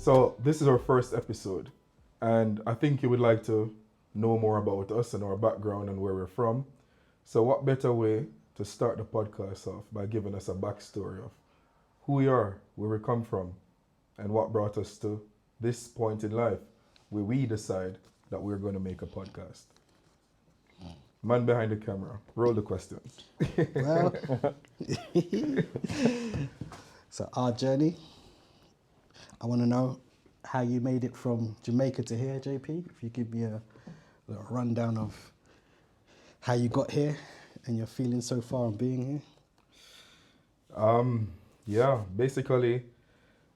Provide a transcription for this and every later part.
So this is our first episode, and I think you would like to know more about us and our background and where we're from. So what better way to start the podcast off by giving us a backstory of who we are, where we come from, and what brought us to this point in life where we decide that we're going to make a podcast. Man behind the camera, roll the questions. Well, so our journey, I want to know how you made it from Jamaica to here, JP. If you give me a little rundown of how you got here and your feelings so far on being here. Yeah, basically,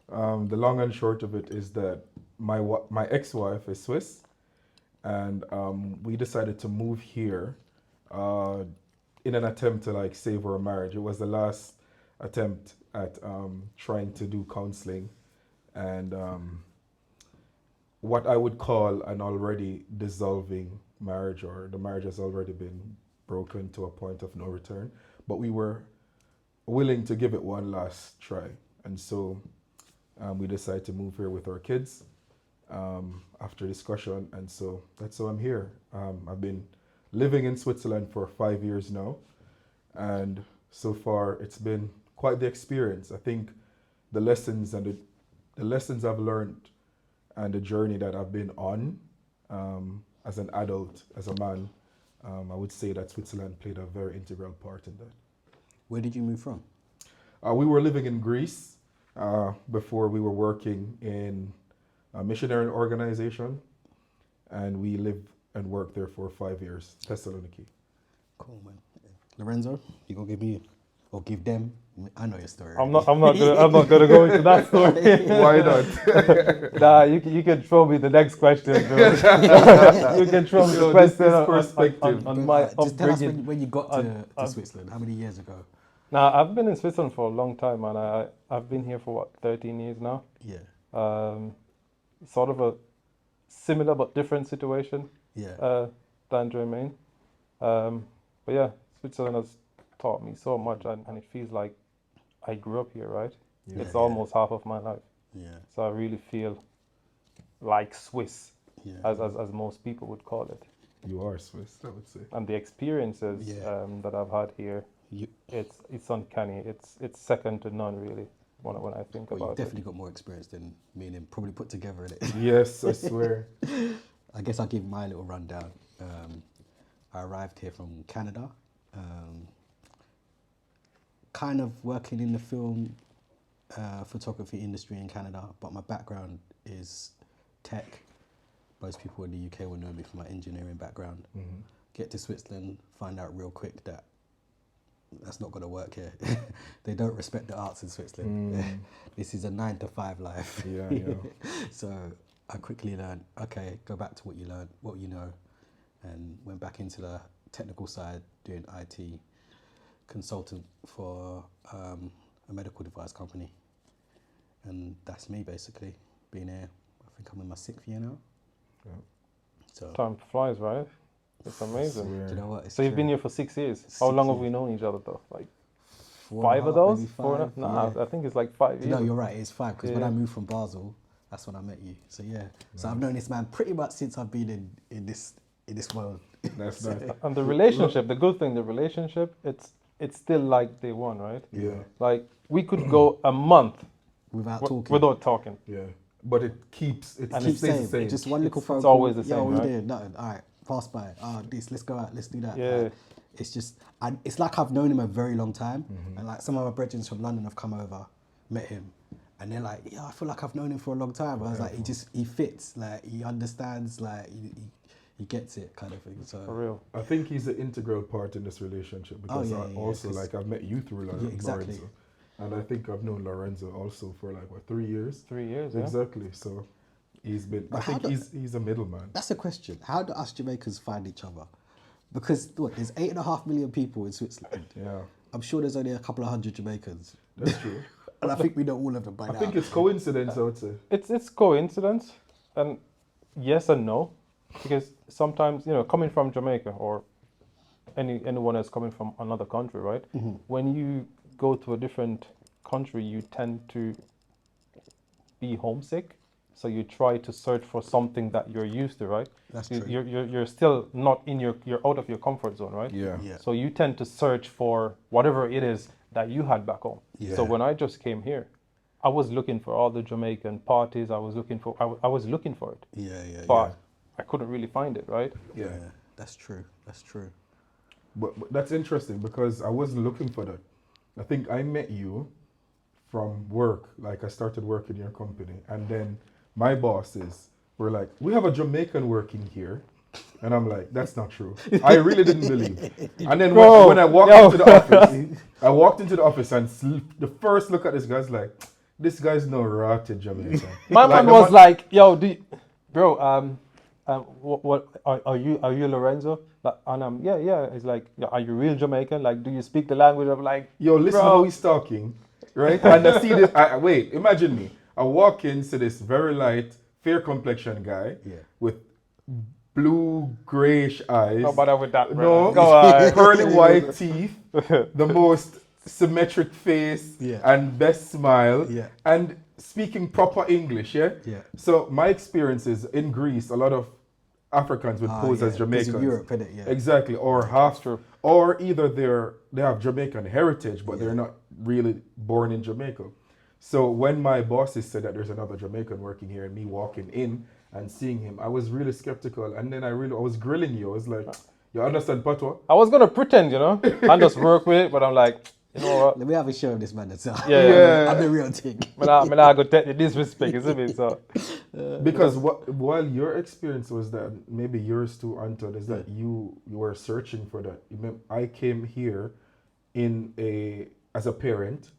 the long and short of it is that my ex-wife is Swiss, and we decided to move here in an attempt to like save our marriage. It was the last attempt at trying to do counseling, and what I would call an already dissolving marriage, or the marriage has already been broken to a point of no return. But we were willing to give it one last try, and so we decided to move here with our kids after discussion, and so that's how I'm here. I've been living in Switzerland for 5 years now, and so far it's been quite the experience. I think the lessons and the lessons I've learned and the journey that I've been on as an adult, as a man, I would say that Switzerland played a very integral part in that. Where did you move from? We were living in Greece before we were working in a missionary organization, and we lived and worked there for 5 years, Thessaloniki. Cool, man. Lorenzo, you gonna give me or give them? I know your story. I'm not gonna go into that story. Why not? Nah, you can throw me the next question, bro. You can throw me the This question is perspective. on my Just tell us upbringing. when you got to Switzerland. How many years ago? Now, I've been in Switzerland for a long time, and I've been here for 13 years now. Yeah. Sort of a similar but different situation Yeah. than Jermaine. But yeah, Switzerland has taught me so much, and it feels like I grew up here, right? Yeah. It's almost half of my life. Yeah. So I really feel like Swiss, Yeah. as most people would call it. You are Swiss, I would say. And the experiences Yeah. that I've had here, it's uncanny. It's second to none, really, when I think Well, about you've it. definitely got more experience than me and him probably put together in it. Yes, I swear. I guess I'll give my little rundown. I arrived here from Canada, kind of working in the film photography industry in Canada, but my background is tech. Most people in the UK will know me from my engineering background. Mm-hmm. Get to Switzerland, find out real quick that that's not going to work here. They don't respect the arts in Switzerland. This is a 9-to-5 life. Yeah, yeah. So I quickly learned, okay, go back to what you learned, what you know, and went back into the technical side, doing IT consultant for a medical device company. And that's me basically, being here. I think I'm in my 6th year now. Yeah. So Time flies, right? It's amazing. Swear. do you know what? It's So you've true. been here for 6 years. 6 How long have years. we known each other though? Like 4.5, 5 of those? maybe 4 and a half? 5, Nah, yeah. I think it's like 5 years. No, you're right. It's 5 because when Yeah. I moved from Basel, that's when I met you. So yeah. So I've known this man pretty much since I've been in this world. That's nice. And the relationship, the good thing, the relationship, it's still like day one, right? Yeah, Like we could go a month Without w- talking. without talking. yeah. But it keeps, it And stays Keep the saying, same. just one little It's- phone it's call. always the Yo, same, what you right? doing? Nothing. All right, pass by. This, let's go out, let's do that. Yeah. Like, it's just, and it's like I've known him a very long time. And like some of my brethren from London have come over, met him, and they're like, yeah, I feel like I've known him for a long time. I was like, he fits, like he understands, like he gets it, kind of thing. So For real. I think he's an integral part in this relationship because yeah, I yeah, also 'cause- like I've met you through Yeah, exactly. Lorenzo, and I think I've known Lorenzo also for like 3 years. 3 years, yeah. Exactly. So he's been. But I how think do- he's a middleman. that's a question. How do us Jamaicans find each other? Because look, there's 8.5 million people in Switzerland. Yeah, I'm sure there's only a couple of hundred Jamaicans, that's true. and I think we know all of them by I now. think it's coincidence, I would say. It's coincidence, and yes and no, because sometimes coming from Jamaica or anyone else coming from another country, right? When you go to a different country, you tend to be homesick so you try to search for something that you're used to, right? That's You- true. You're still not in you're out of your comfort zone, right? Yeah. Yeah. So you tend to search for whatever it is that you had back home. So Yeah. when I just came here, I was looking for all the Jamaican parties. I was looking for I was looking for it, Yeah. but I couldn't really find it, right? Yeah. That's true. That's true. But that's interesting because I wasn't looking for that. I think I met you from work. Like I started working in your company, and then my bosses were like, "We have a Jamaican working here," and I'm like, "That's not true." I really didn't believe. And then Bro, when I walked yo. into the office, I walked into the office and the first look at this guy's like, "This guy's no rotted Jamaican." My Like, man the was like, "Yo, bro, what are you Lorenzo?" Like, and yeah. It's like, yeah, are you real Jamaican? Like, do you speak the language of like? Yo, listen bro. how he's talking, right? And I see this. Wait, imagine me. I walk into this very light, fair complexion guy with blue grayish eyes. No bother with that, No, bro. Go on. pearly white teeth, the most symmetric face, and best smile, and speaking proper English. Yeah. So my experiences in Greece, a lot of Africans would pose as Jamaicans. In Europe, innit? Yeah. Exactly, or half, or either they have Jamaican heritage, but they're not really born in Jamaica. So when my bosses said that there's another Jamaican working here, and me walking in and seeing him, I was really skeptical. And then I was grilling you. I was like, "You understand patois?" I was gonna pretend, and just work with it, but I'm like, you know what? Let me have a show of this man. That's Yeah. I'm the real thing. I'm not gonna take the disrespect, isn't it? So Because while your experience was that, maybe yours too, Anton, is that you were searching for that. I came here as a parent,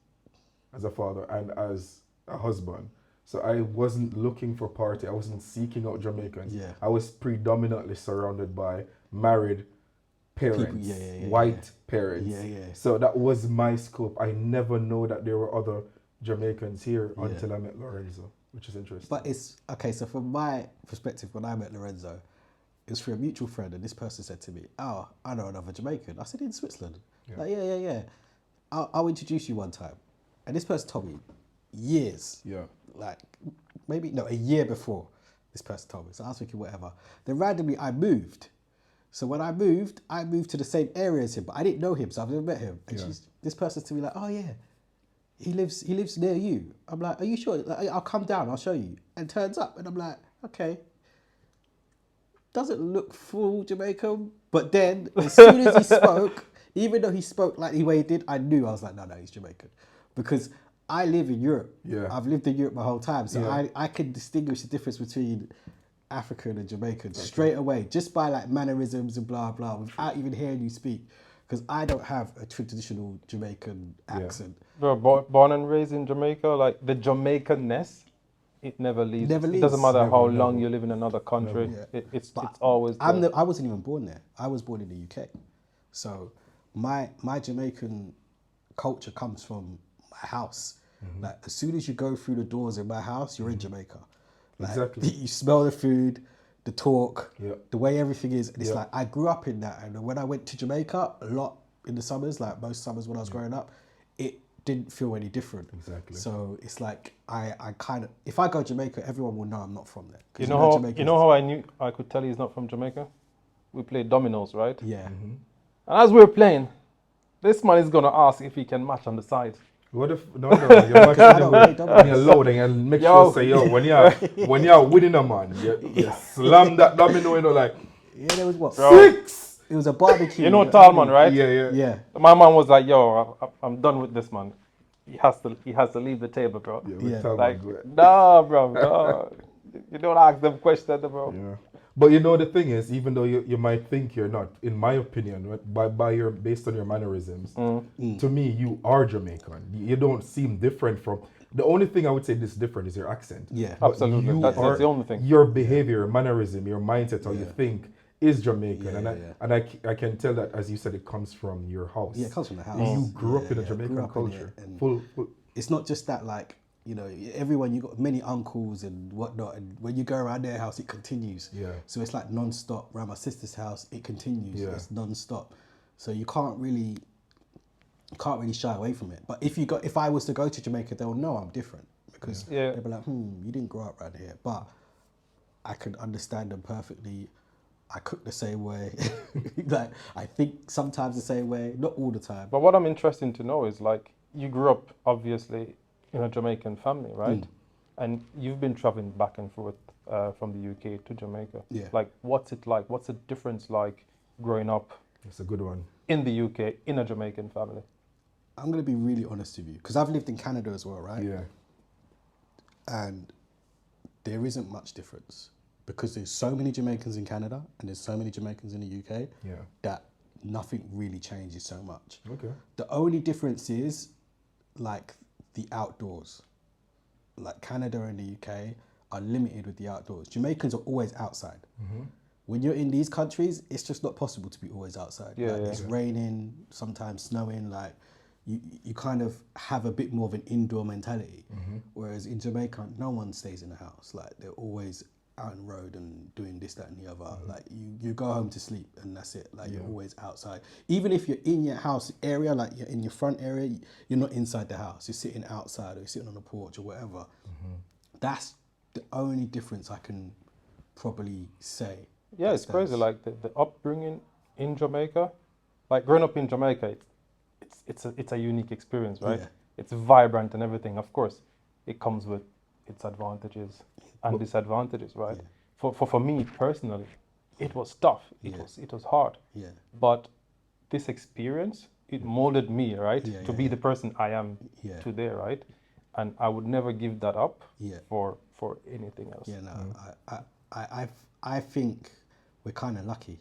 as a father, and as a husband. So I wasn't looking for party. I wasn't seeking out Jamaicans. Yeah. I was predominantly surrounded by married parents, People, white parents. Yeah. So that was my scope. I never know that there were other Jamaicans here until I met Lorenzo, which is interesting. But it's okay. So from my perspective, when I met Lorenzo, it was through a mutual friend, and this person said to me, "Oh, I know another Jamaican." I said, "In Switzerland." Like, yeah. I'll introduce you one time. And this person told me years. Yeah. Like a year before this person told me. So I was thinking whatever. Then randomly I moved. So when I moved to the same area as him, but I didn't know him, so I've never met him. And this person's to me like, "Oh yeah, he lives near you." I'm like, "Are you sure?" Like, "I'll come down, I'll show you." And turns up, and I'm like, "Okay." Doesn't look full Jamaican, but then as soon as he spoke, even though he spoke like the way he did, I knew. I was like, no, he's Jamaican, because I live in Europe. Yeah. I've lived in Europe my whole time, so I can distinguish the difference between African and Jamaican straight away, just by like mannerisms and blah blah, without even hearing you speak, because I don't have a traditional Jamaican accent. Bro, born and raised in Jamaica, like the Jamaican-ness, it never leaves. It doesn't matter how long you live in another country. It's always there. I wasn't even born there. I was born in the UK, so my Jamaican culture comes from my house. Like as soon as you go through the doors in my house, you're in Jamaica. Like, Exactly. You smell the food, the talk, Yeah. the way everything is. And it's like I grew up in that, and when I went to Jamaica a lot in the summers, like most summers when I was growing up, it didn't feel any different. Exactly. So it's like I kind of, if I go to Jamaica, everyone will know I'm not from there. You know how I knew I could tell he's not from Jamaica? We played dominoes, right? Yeah. And as we were playing, this man is gonna ask if he can match on the side. What if you're matching when you're loading and make sure say when you're winning a man, you slam that domino, like there was what? 6. It was a barbecue. You know Talman, right? Yeah. My man was like, "Yo, I'm done with this man. He has to leave the table, bro." Like, nah, bro, no. You don't ask them questions, bro. Yeah. But the thing is, even though you might think you're not, in my opinion, based on your mannerisms, to me you are Jamaican. You don't seem different from. The only thing I would say this different is your accent. Yeah, but absolutely. That's the only thing. Your behavior, your mannerism, your mindset, how you think is Jamaican, and I can tell that, as you said, it comes from your house. Yeah, it comes from the house. You grew up in a Jamaican culture. Full. It's not just that, like, everyone, you got many uncles and whatnot, and when you go around their house, it continues. Yeah. So it's like non-stop. Around my sister's house, it continues. Yeah. It's non-stop. So you can't really shy away from it. But if I was to go to Jamaica, they'll know I'm different, because Yeah. they'll be like, you didn't grow up around here. But I can understand them perfectly. I cook the same way. Like, I think sometimes the same way, not all the time. But what I'm interested to know is like, you grew up obviously in a Jamaican family, right? And you've been traveling back and forth from the UK to Jamaica. Yeah. Like, what's it like? What's the difference like growing up It's a good one. in the UK in a Jamaican family? I'm going to be really honest with you, because I've lived in Canada as well, right? Yeah. And there isn't much difference, because there's so many Jamaicans in Canada and there's so many Jamaicans in the UK Yeah. that nothing really changes so much. Okay. The only difference is like the outdoors. Like Canada and the UK are limited with the outdoors. Jamaicans are always outside. When you're in these countries, it's just not possible to be always outside. Yeah, Like, yeah. it's raining, sometimes snowing. Like you kind of have a bit more of an indoor mentality. Whereas in Jamaica, no one stays in the house. Like, they're always out on the road and doing this, that, and the other. Like, you go home to sleep and that's it. Like, you're always outside. Even if you're in your house area, like you're in your front area, you're not inside the house. You're sitting outside or you're sitting on the porch or whatever. That's the only difference I can probably say. Yeah, it's crazy. Like the upbringing in Jamaica, like growing up in Jamaica, it's a unique experience, right? Yeah. It's vibrant and everything. Of course, it comes with its advantages and disadvantages, right? Yeah. For me personally, it was tough. It was hard. Yeah. But this experience, it molded me, right, to be the person I am today, right? And I would never give that up for anything else. Yeah, no, I think we're kind of lucky,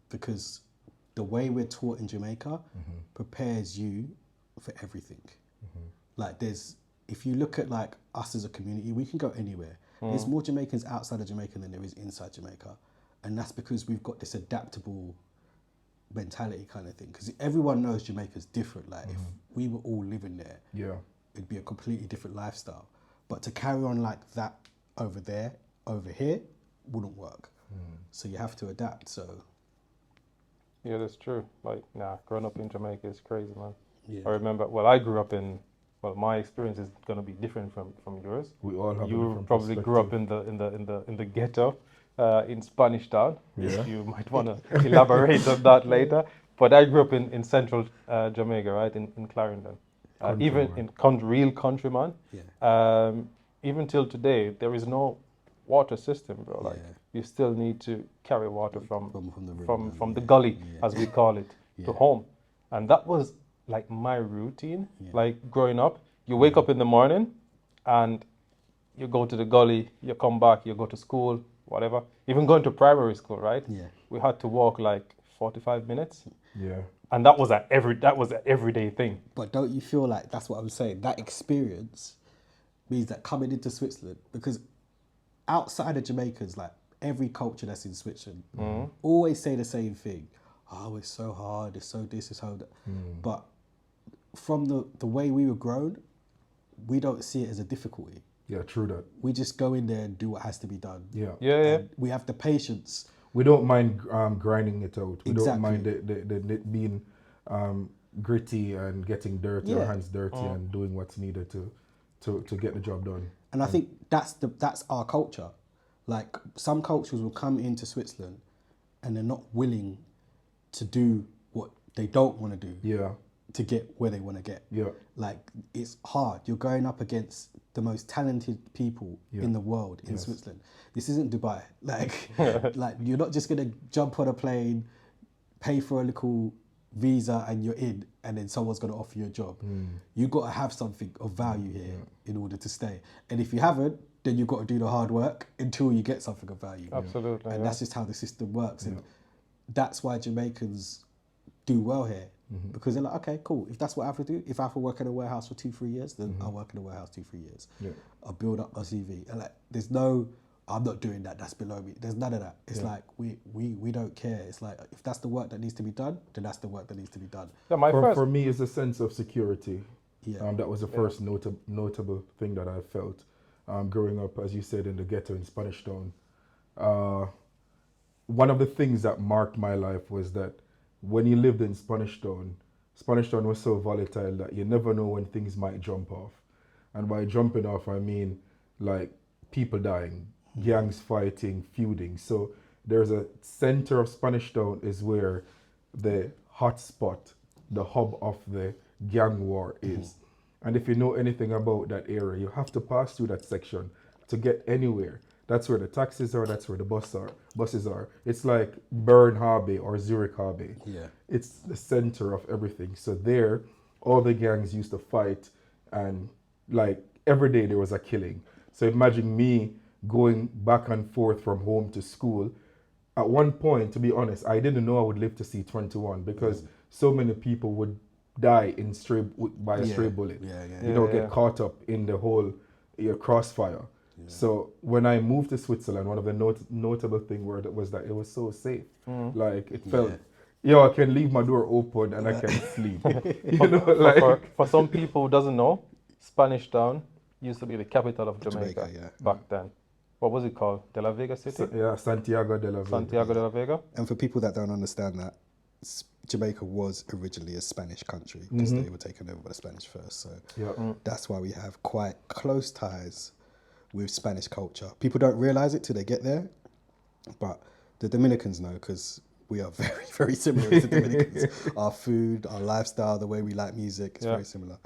because the way we're taught in Jamaica prepares you for everything. Like, if you look at like us as a community, we can go anywhere. There's more Jamaicans outside of Jamaica than there is inside Jamaica, and that's because we've got this adaptable mentality kind of thing. Because everyone knows Jamaica's different. Like, if we were all living there, it'd be a completely different lifestyle. But to carry on like that over there, over here, wouldn't work. So you have to adapt. So Yeah, that's true. Like, growing up in Jamaica is crazy, man. yeah, I remember, I grew up in, my experience is going to be different from yours. We all have a You different probably grew up in the ghetto, in Spanish Town. Yeah. You might want to elaborate on that later. But I grew up in central Jamaica, right, in Clarendon. Even in real country, man. yeah, Even till today, there is no water system, bro. Like, you still need to carry water from from the river, from the gully, yeah. as we call it, to home. And that was like my routine. Like, growing up, you wake up in the morning and you go to the gully, you come back, you go to school, whatever. Even going to primary school, right? Yeah. We had to walk like 45 minutes. Yeah. And that was an everyday thing. But don't you feel like that's what I'm saying? That experience means that coming into Switzerland, because outside of Jamaicans, like every culture that's in Switzerland, always say the same thing. Oh, it's so hard, it's so this, it's so that. But from the way we were grown, we don't see it as a difficulty. Yeah, true that. We just go in there and do what has to be done. Yeah. Yeah. And we have the patience. We don't mind grinding it out. We don't Exactly. mind it being gritty and getting dirty, our hands dirty, and doing what's needed to get the job done. And I think that's our culture. Like, some cultures will come into Switzerland and they're not willing to do what they don't want to do Yeah. to get where they want to get. Yeah. Like, it's hard. You're going up against the most talented people in the world in Yes. Switzerland. This isn't Dubai. Like, like, you're not just going to jump on a plane, pay for a little visa and you're in, and then someone's going to offer you a job. You've got to have something of value here in order to stay. And if you haven't, then you've got to do the hard work until you get something of value. Absolutely. And that's just how the system works. And that's why Jamaicans do well here. Because they're like, okay, cool. If that's what I have to do, if I have to work in a warehouse for 2-3 years, then I'll work in a warehouse 2-3 years. Yeah. I'll build up my CV. And like, there's no, I'm not doing that, that's below me. There's none of that. It's like, we don't care. It's like, if that's the work that needs to be done, then that's the work that needs to be done. Yeah, For me, it's a sense of security. Yeah. That was the first notable thing that I felt growing up, as you said, in the ghetto in Spanish Town. One of the things that marked my life was that when you lived in Spanish Town was so volatile that you never know when things might jump off. And by jumping off, I mean like people dying, gangs fighting, feuding. So there's a center of Spanish Town is where the hot spot, the hub of the gang war is. And if you know anything about that area, you have to pass through that section to get anywhere. That's where the taxis are, that's where the buses are. It's like Bern Harvey or Zurich Harvey. Yeah. It's the center of everything. So there, all the gangs used to fight, and like every day there was a killing. So imagine me going back and forth from home to school. At one point, to be honest, I didn't know I would live to see 21 because so many people would die by a stray bullet. Get caught up in the whole crossfire. So when I moved to Switzerland, one of the notable thing was that it was so safe. Like it felt, I can leave my door open and I can sleep. For some people who doesn't know, Spanish Town used to be the capital of Jamaica back then. What was it called? De la Vega City? Santiago de la Vega. Santiago de la Vega. And for people that don't understand that, Jamaica was originally a Spanish country because they were taken over by the Spanish first. So that's why we have quite close ties with Spanish culture. People don't realize it till they get there, but the Dominicans know because we are very, very similar to the Dominicans. Our food, our lifestyle, the way we like music is very similar.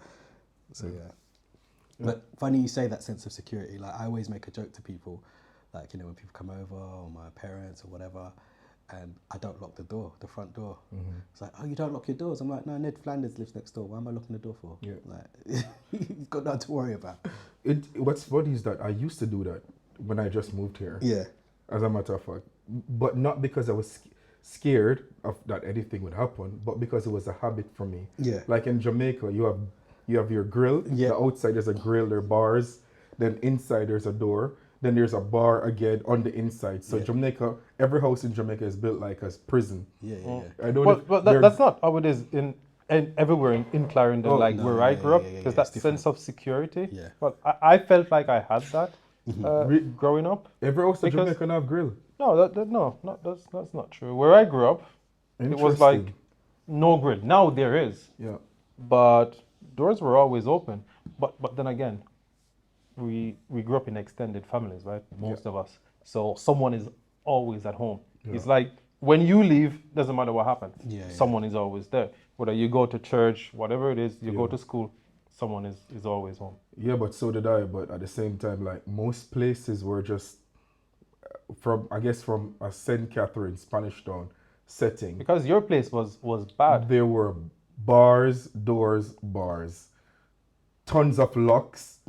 So But funny you say that sense of security. Like I always make a joke to people, like, when people come over or my parents or whatever, and I don't lock the front door. It's like, oh, you don't lock your doors? I'm like, no, Ned Flanders lives next door. Why am I locking the door for? Yeah. Like, you've got nothing to worry about. What's funny is that I used to do that when I just moved here. Yeah. As a matter of fact. But not because I was scared of that anything would happen, but because it was a habit for me. Yeah. Like in Jamaica, you have your grill. The outside there's a grill, there are bars. Then inside there's a door. Then there's a bar again on the inside. So Jamaica, every house in Jamaica is built like a prison. I don't but that's not how it is in everywhere in Clarendon, where I grew up. There's that sense of security. But I felt like I had that growing up. Every house in Jamaica have grill. No, that's not true. Where I grew up, it was like no grill. Now there is. Yeah. But doors were always open. But then again, we grew up in extended families, right? Most of us. So someone is always at home. It's like when you leave, doesn't matter what happens. Someone is always there. Whether you go to church, whatever it is, you go to school, someone is always home. Yeah, but so did I. But at the same time, like most places were just from a St. Catherine, Spanish Town setting. Because your place was bad. There were bars, doors, bars. Tons of locks,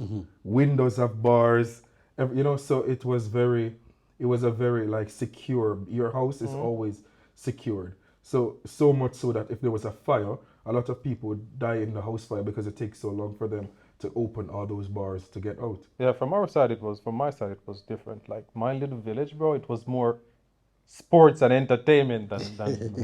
windows of bars, so it was a very like secure. Your house is always secured. So much so that if there was a fire, a lot of people would die in the house fire because it takes so long for them to open all those bars to get out. Yeah, from my side it was different. Like my little village, bro, it was more sports and entertainment than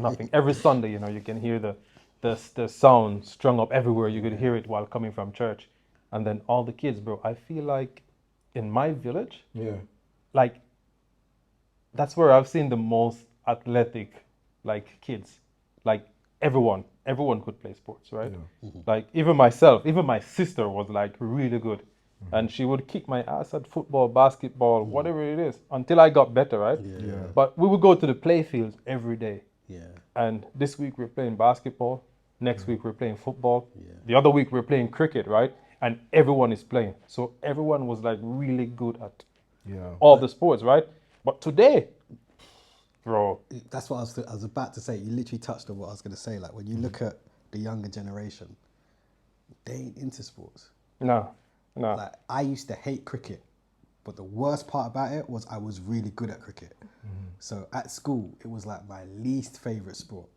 nothing. Every Sunday, you can hear the sound strung up everywhere. You could hear it while coming from church. And then all the kids, bro, I feel like in my village, like that's where I've seen the most athletic, like kids. Like everyone could play sports, right? Like even myself, even my sister was like really good. And she would kick my ass at football, basketball, whatever it is, until I got better, right? But we would go to the play fields every day. And this week we're playing basketball. Next week we're playing football. The other week we're playing cricket, right? And everyone is playing. So everyone was like really good at all the sports, right? But today, bro. That's what I was about to say. You literally touched on what I was going to say. Like when you look at the younger generation, they ain't into sports. No. Like I used to hate cricket, but the worst part about it was I was really good at cricket. So at school, it was like my least favorite sport.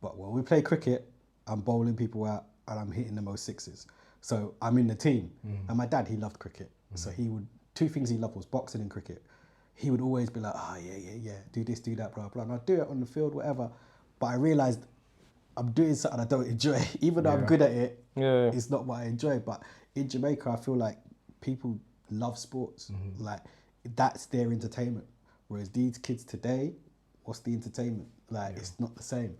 But when we play cricket, I'm bowling people out and I'm hitting the most sixes. So I'm in the team. And my dad, he loved cricket. So two things he loved was boxing and cricket. He would always be like, oh, yeah, do this, do that, blah, blah. And I'd do it on the field, whatever. But I realised I'm doing something I don't enjoy. Even though I'm good at it, it's not what I enjoy. But in Jamaica, I feel like people love sports. Like, that's their entertainment. Whereas these kids today, what's the entertainment? Like, it's not the same.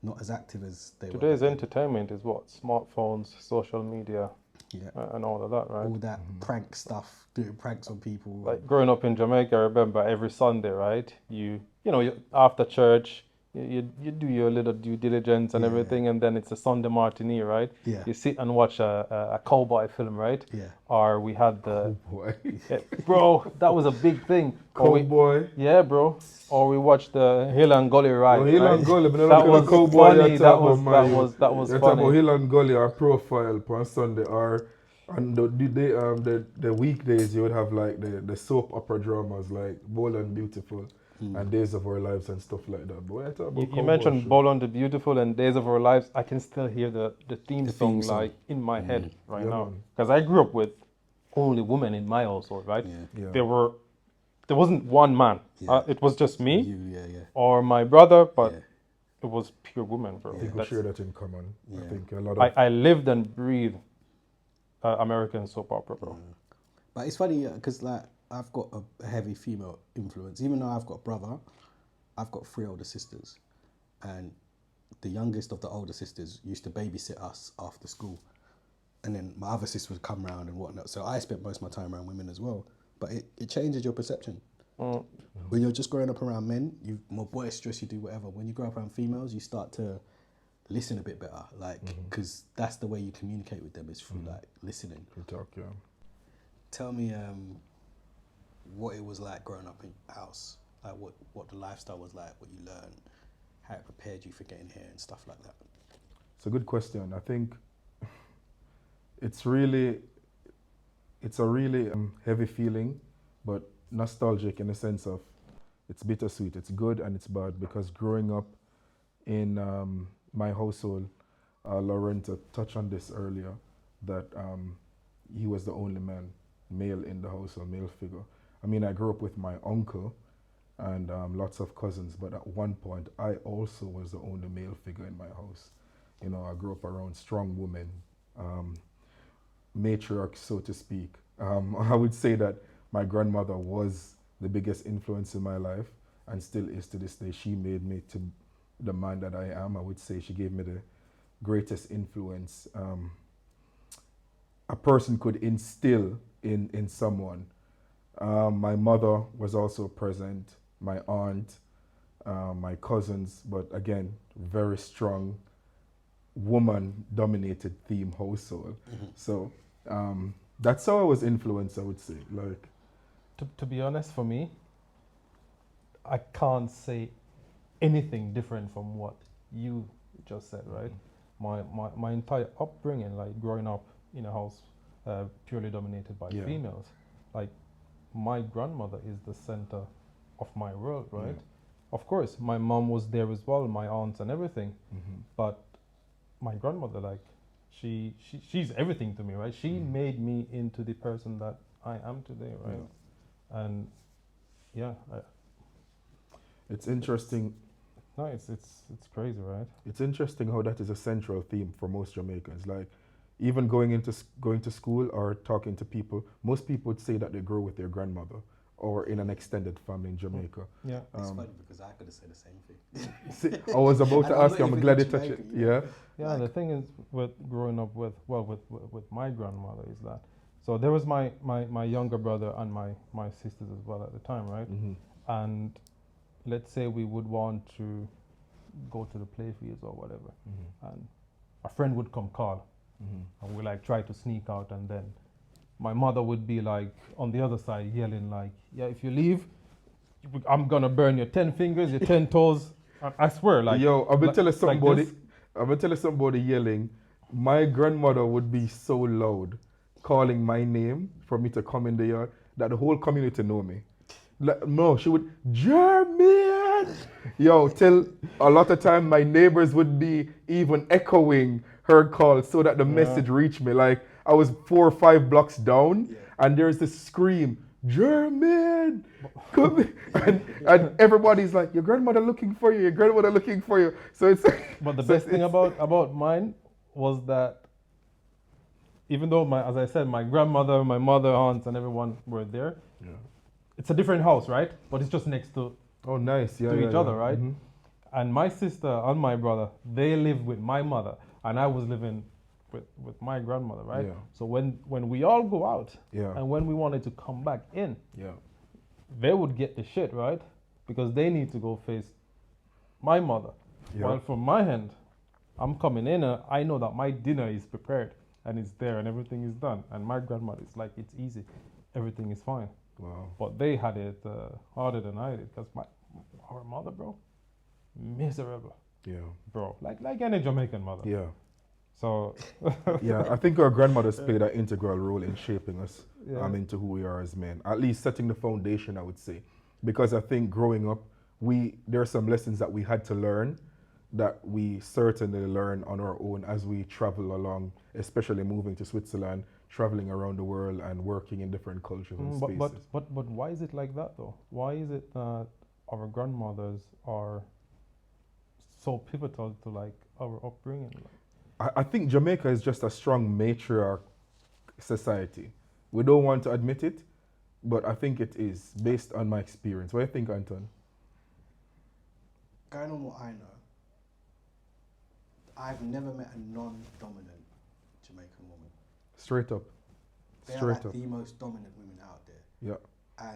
Not as active as they were. Today's entertainment is what? Smartphones, social media. and all of that, right? All that prank stuff, doing pranks on people. Like growing up in Jamaica, I remember every Sunday, right? You after church, you do your little due diligence and everything, and then it's a Sunday martini, right? Yeah. You sit and watch a cowboy film, right? Yeah. Or we had the Boy. bro, that was a big thing. Cowboy. Yeah, bro. Or we watched the Hill and Gully ride. Oh, Hill right? and Gully, but That look at was the cowboy funny. you That talk was about, that man. was that was You talk about funny. Hill and Gully or profile on Sunday, or on the weekdays you would have like the soap opera dramas like Bold and Beautiful and Days of Our Lives and stuff like that. Boy, I talk about You mentioned Bold and the Beautiful and Days of Our Lives. I can still hear the theme song like in my head right Yeah, now, man. because I grew up with only women in my household, right? Yeah. There wasn't one man. Yeah. It was just me You, or my brother, but it was pure women, bro. I think we share that in common. Yeah. I think a lot of I lived and breathed American soap opera, bro. But it's funny because like I've got a heavy female influence. Even though I've got a brother, I've got 3 older sisters, and the youngest of the older sisters used to babysit us after school, and then my other sister would come around and whatnot. So I spent most of my time around women as well. But it changes your perception. When you're just growing up around men, you're more boisterous, you do whatever. When you grow up around females, you start to listen a bit better, like, because that's the way you communicate with them is through like listening. we talk, yeah. Tell me what it was like growing up in house, like what the lifestyle was like, what you learned, how it prepared you for getting here and stuff like that. It's a good question. I think it's a really heavy feeling, but nostalgic in the sense of it's bittersweet. It's good and it's bad, because growing up in my household, Lorenzo touched on this earlier, that he was the only male in the household, male figure. I mean, I grew up with my uncle and lots of cousins, but at one point I also was the only male figure in my house. You know, I grew up around strong women, matriarch, so to speak. I would say that my grandmother was the biggest influence in my life and still is to this day. She made me to the man that I am. I would say she gave me the greatest influence a person could instill in someone. My mother was also present, my aunt, my cousins, but again, very strong woman-dominated theme household. So that's how I was influenced, I would say. Like, To be honest, for me, I can't say anything different from what you just said, right? My entire upbringing, like growing up in a house purely dominated by females, like my grandmother is the center of my world, right? Of course, my mom was there as well, my aunts and everything, but my grandmother, like, she's everything to me, right? She made me into the person that I am today, right? And it's interesting. No, it's crazy, right? It's interesting how that is a central theme for most Jamaicans. Like, even going to school or talking to people, most people would say that they grew with their grandmother or in an extended family in Jamaica. Yeah. It's funny because I could have said the same thing. I was about to And I'm ask you, not I'm even glad you in touched it. Jamaica, you know? Yeah. Yeah, the thing is with growing up with my grandmother is that, so there was my younger brother and my sisters as well at the time, right? And let's say we would want to go to the playfields or whatever, and a friend would come call, and we like try to sneak out, and then my mother would be like on the other side yelling like, yeah, if you leave, I'm gonna burn your 10 fingers, your 10 toes. I swear, like, Yo, I've been telling somebody, this. I've been telling somebody yelling, my grandmother would be so loud calling my name for me to come in the yard that the whole community know me. Like, no, she would, Jermaine! Yo, till a lot of time my neighbors would be even echoing her call so that the message reached me. Like, I was 4 or 5 blocks down and there's this scream, Jermaine! Come and everybody's like, your grandmother looking for you, your grandmother looking for you. So it's... But the so best thing about mine was that even though, as I said, my grandmother, my mother, aunts, and everyone were there, it's a different house, right? But it's just next to Oh, nice. Yeah, each other, right? And my sister and my brother, they lived with my mother, and I was living with my grandmother, right? Yeah. So when we all go out Yeah. and when we wanted to come back in, Yeah. they would get the shit, right? Because they need to go face my mother. Yeah. While from my end, I'm coming in and I know that my dinner is prepared and it's there and everything is done. And my grandmother is like, it's easy, everything is fine. Wow. But they had it harder than I did because our mother, bro, miserable, Yeah. bro, like any Jamaican mother. Yeah. So Yeah, I think our grandmothers played an integral role in shaping us Yeah. into who we are as men. At least setting the foundation, I would say. Because I think growing up, there are some lessons that we had to learn that we certainly learn on our own as we travel along, especially moving to Switzerland, traveling around the world and working in different cultures and spaces. But why is it like that though? Why is it that our grandmothers are so pivotal to like our upbringing? I think Jamaica is just a strong matriarch society. We don't want to admit it, but I think it is based on my experience. What do you think, Anton? Going on what I know, I've never met a non-dominant Jamaican woman. Straight up. They're Straight like up. the most dominant women out there. Yeah.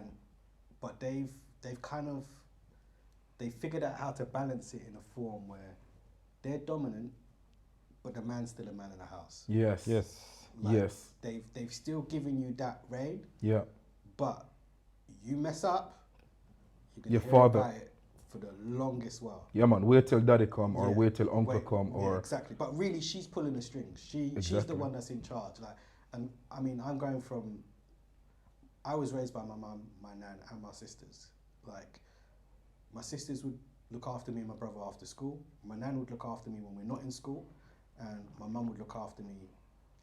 But they've figured out how to balance it in a form where they're dominant, but the man's still a man in the house. Yes. Yes. Like, Yes. They've still given you that reign, Yeah. but you mess up, you're gonna Your hear father. about it for the longest while. Yeah, man. Wait till daddy come or Yeah. wait till uncle Wait, come yeah, or exactly. But really, she's pulling the strings. She's Exactly. the one that's in charge. Like, and I mean, I was raised by my mum, my nan, and my sisters. Like, my sisters would look after me and my brother after school. My nan would look after me when we're not in school, and my mum would look after me,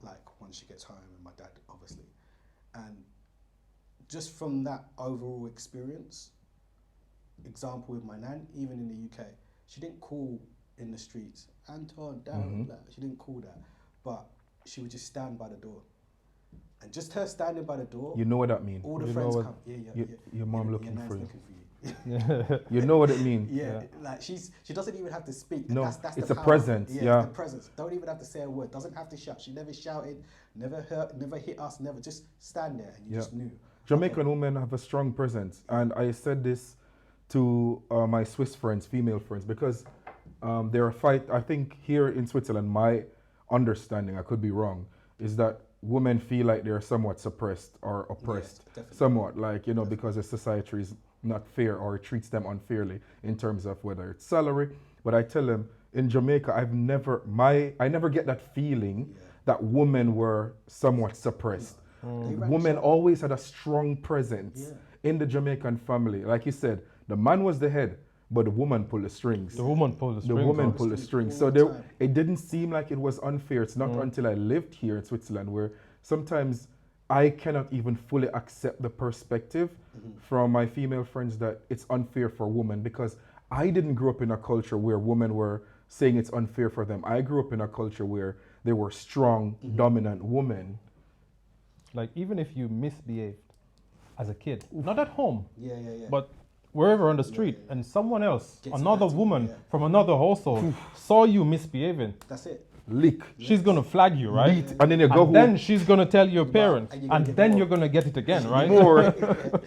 like once she gets home, and my dad, obviously. And just from that overall experience, example with my nan, even in the UK, she didn't call in the streets, Anton, Darren, like, she didn't call that, but she would just stand by the door. And just her standing by the door, you know what that means. all the You friends know come. Your mom your looking nan's for you. looking for you. You know what it means. Yeah, like she doesn't even have to speak. No, that's it's the a power. presence, Yeah, yeah. it's the presence. Don't even have to say a word. Doesn't have to shout. She never shouted, never hurt, never hit us, never just stand there and you Yeah. just knew. Jamaican Okay. women have a strong presence, and I said this to my Swiss friends, female friends, because there are I think here in Switzerland, my understanding, I could be wrong, is that women feel like they're somewhat suppressed or oppressed, definitely. somewhat like, because the society is not fair or treats them unfairly in terms of whether it's salary. But I tell them in Jamaica, I never get that feeling that women were somewhat suppressed. Women always had a strong presence in the Jamaican family. Like you said, the man was the head, but the woman pulled the strings. The woman pulled the The strings. woman on. pulled the strings. all So the time. it didn't seem like it was unfair. It's not until I lived here in Switzerland where sometimes I cannot even fully accept the perspective from my female friends that it's unfair for women, because I didn't grow up in a culture where women were saying it's unfair for them. I grew up in a culture where there were strong, dominant women. Like even if you misbehaved as a kid, not at home, Yeah. but wherever on the street, and someone else, Gets another back to you, woman yeah. from another household, saw you misbehaving, That's it. Lick. she's gonna flag you, right? Beat, and then you go And then home. she's gonna tell your parents, and you're gonna and get then more. you're gonna get it again, right? More.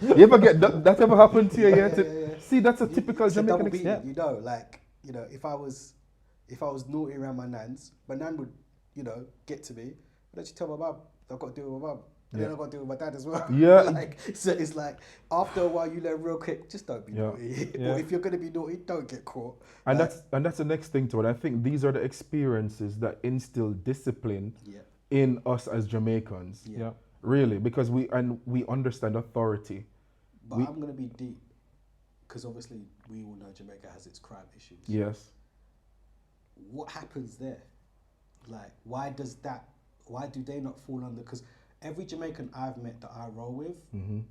You ever get that ever happened to you yet? Yeah. See, that's a typical It's a Jamaican double beating, experience. like, if I was naughty around my nan would, get to me, and then she'd tell my mum, I've got to deal with my mum. And then I've got to deal with my dad as well. Yeah. So it's like, after a while you learn real quick, just don't be naughty. Yeah. Or if you're going to be naughty, don't get caught. And Like, that's the next thing to it. I think these are the experiences that instill discipline Yeah. in us as Jamaicans. Yeah. Really, because we understand authority. But I'm going to be deep, because obviously we all know Jamaica has its crime issues. Yes. What happens there? Like, why do they not fall under? Because every Jamaican I've met that I roll with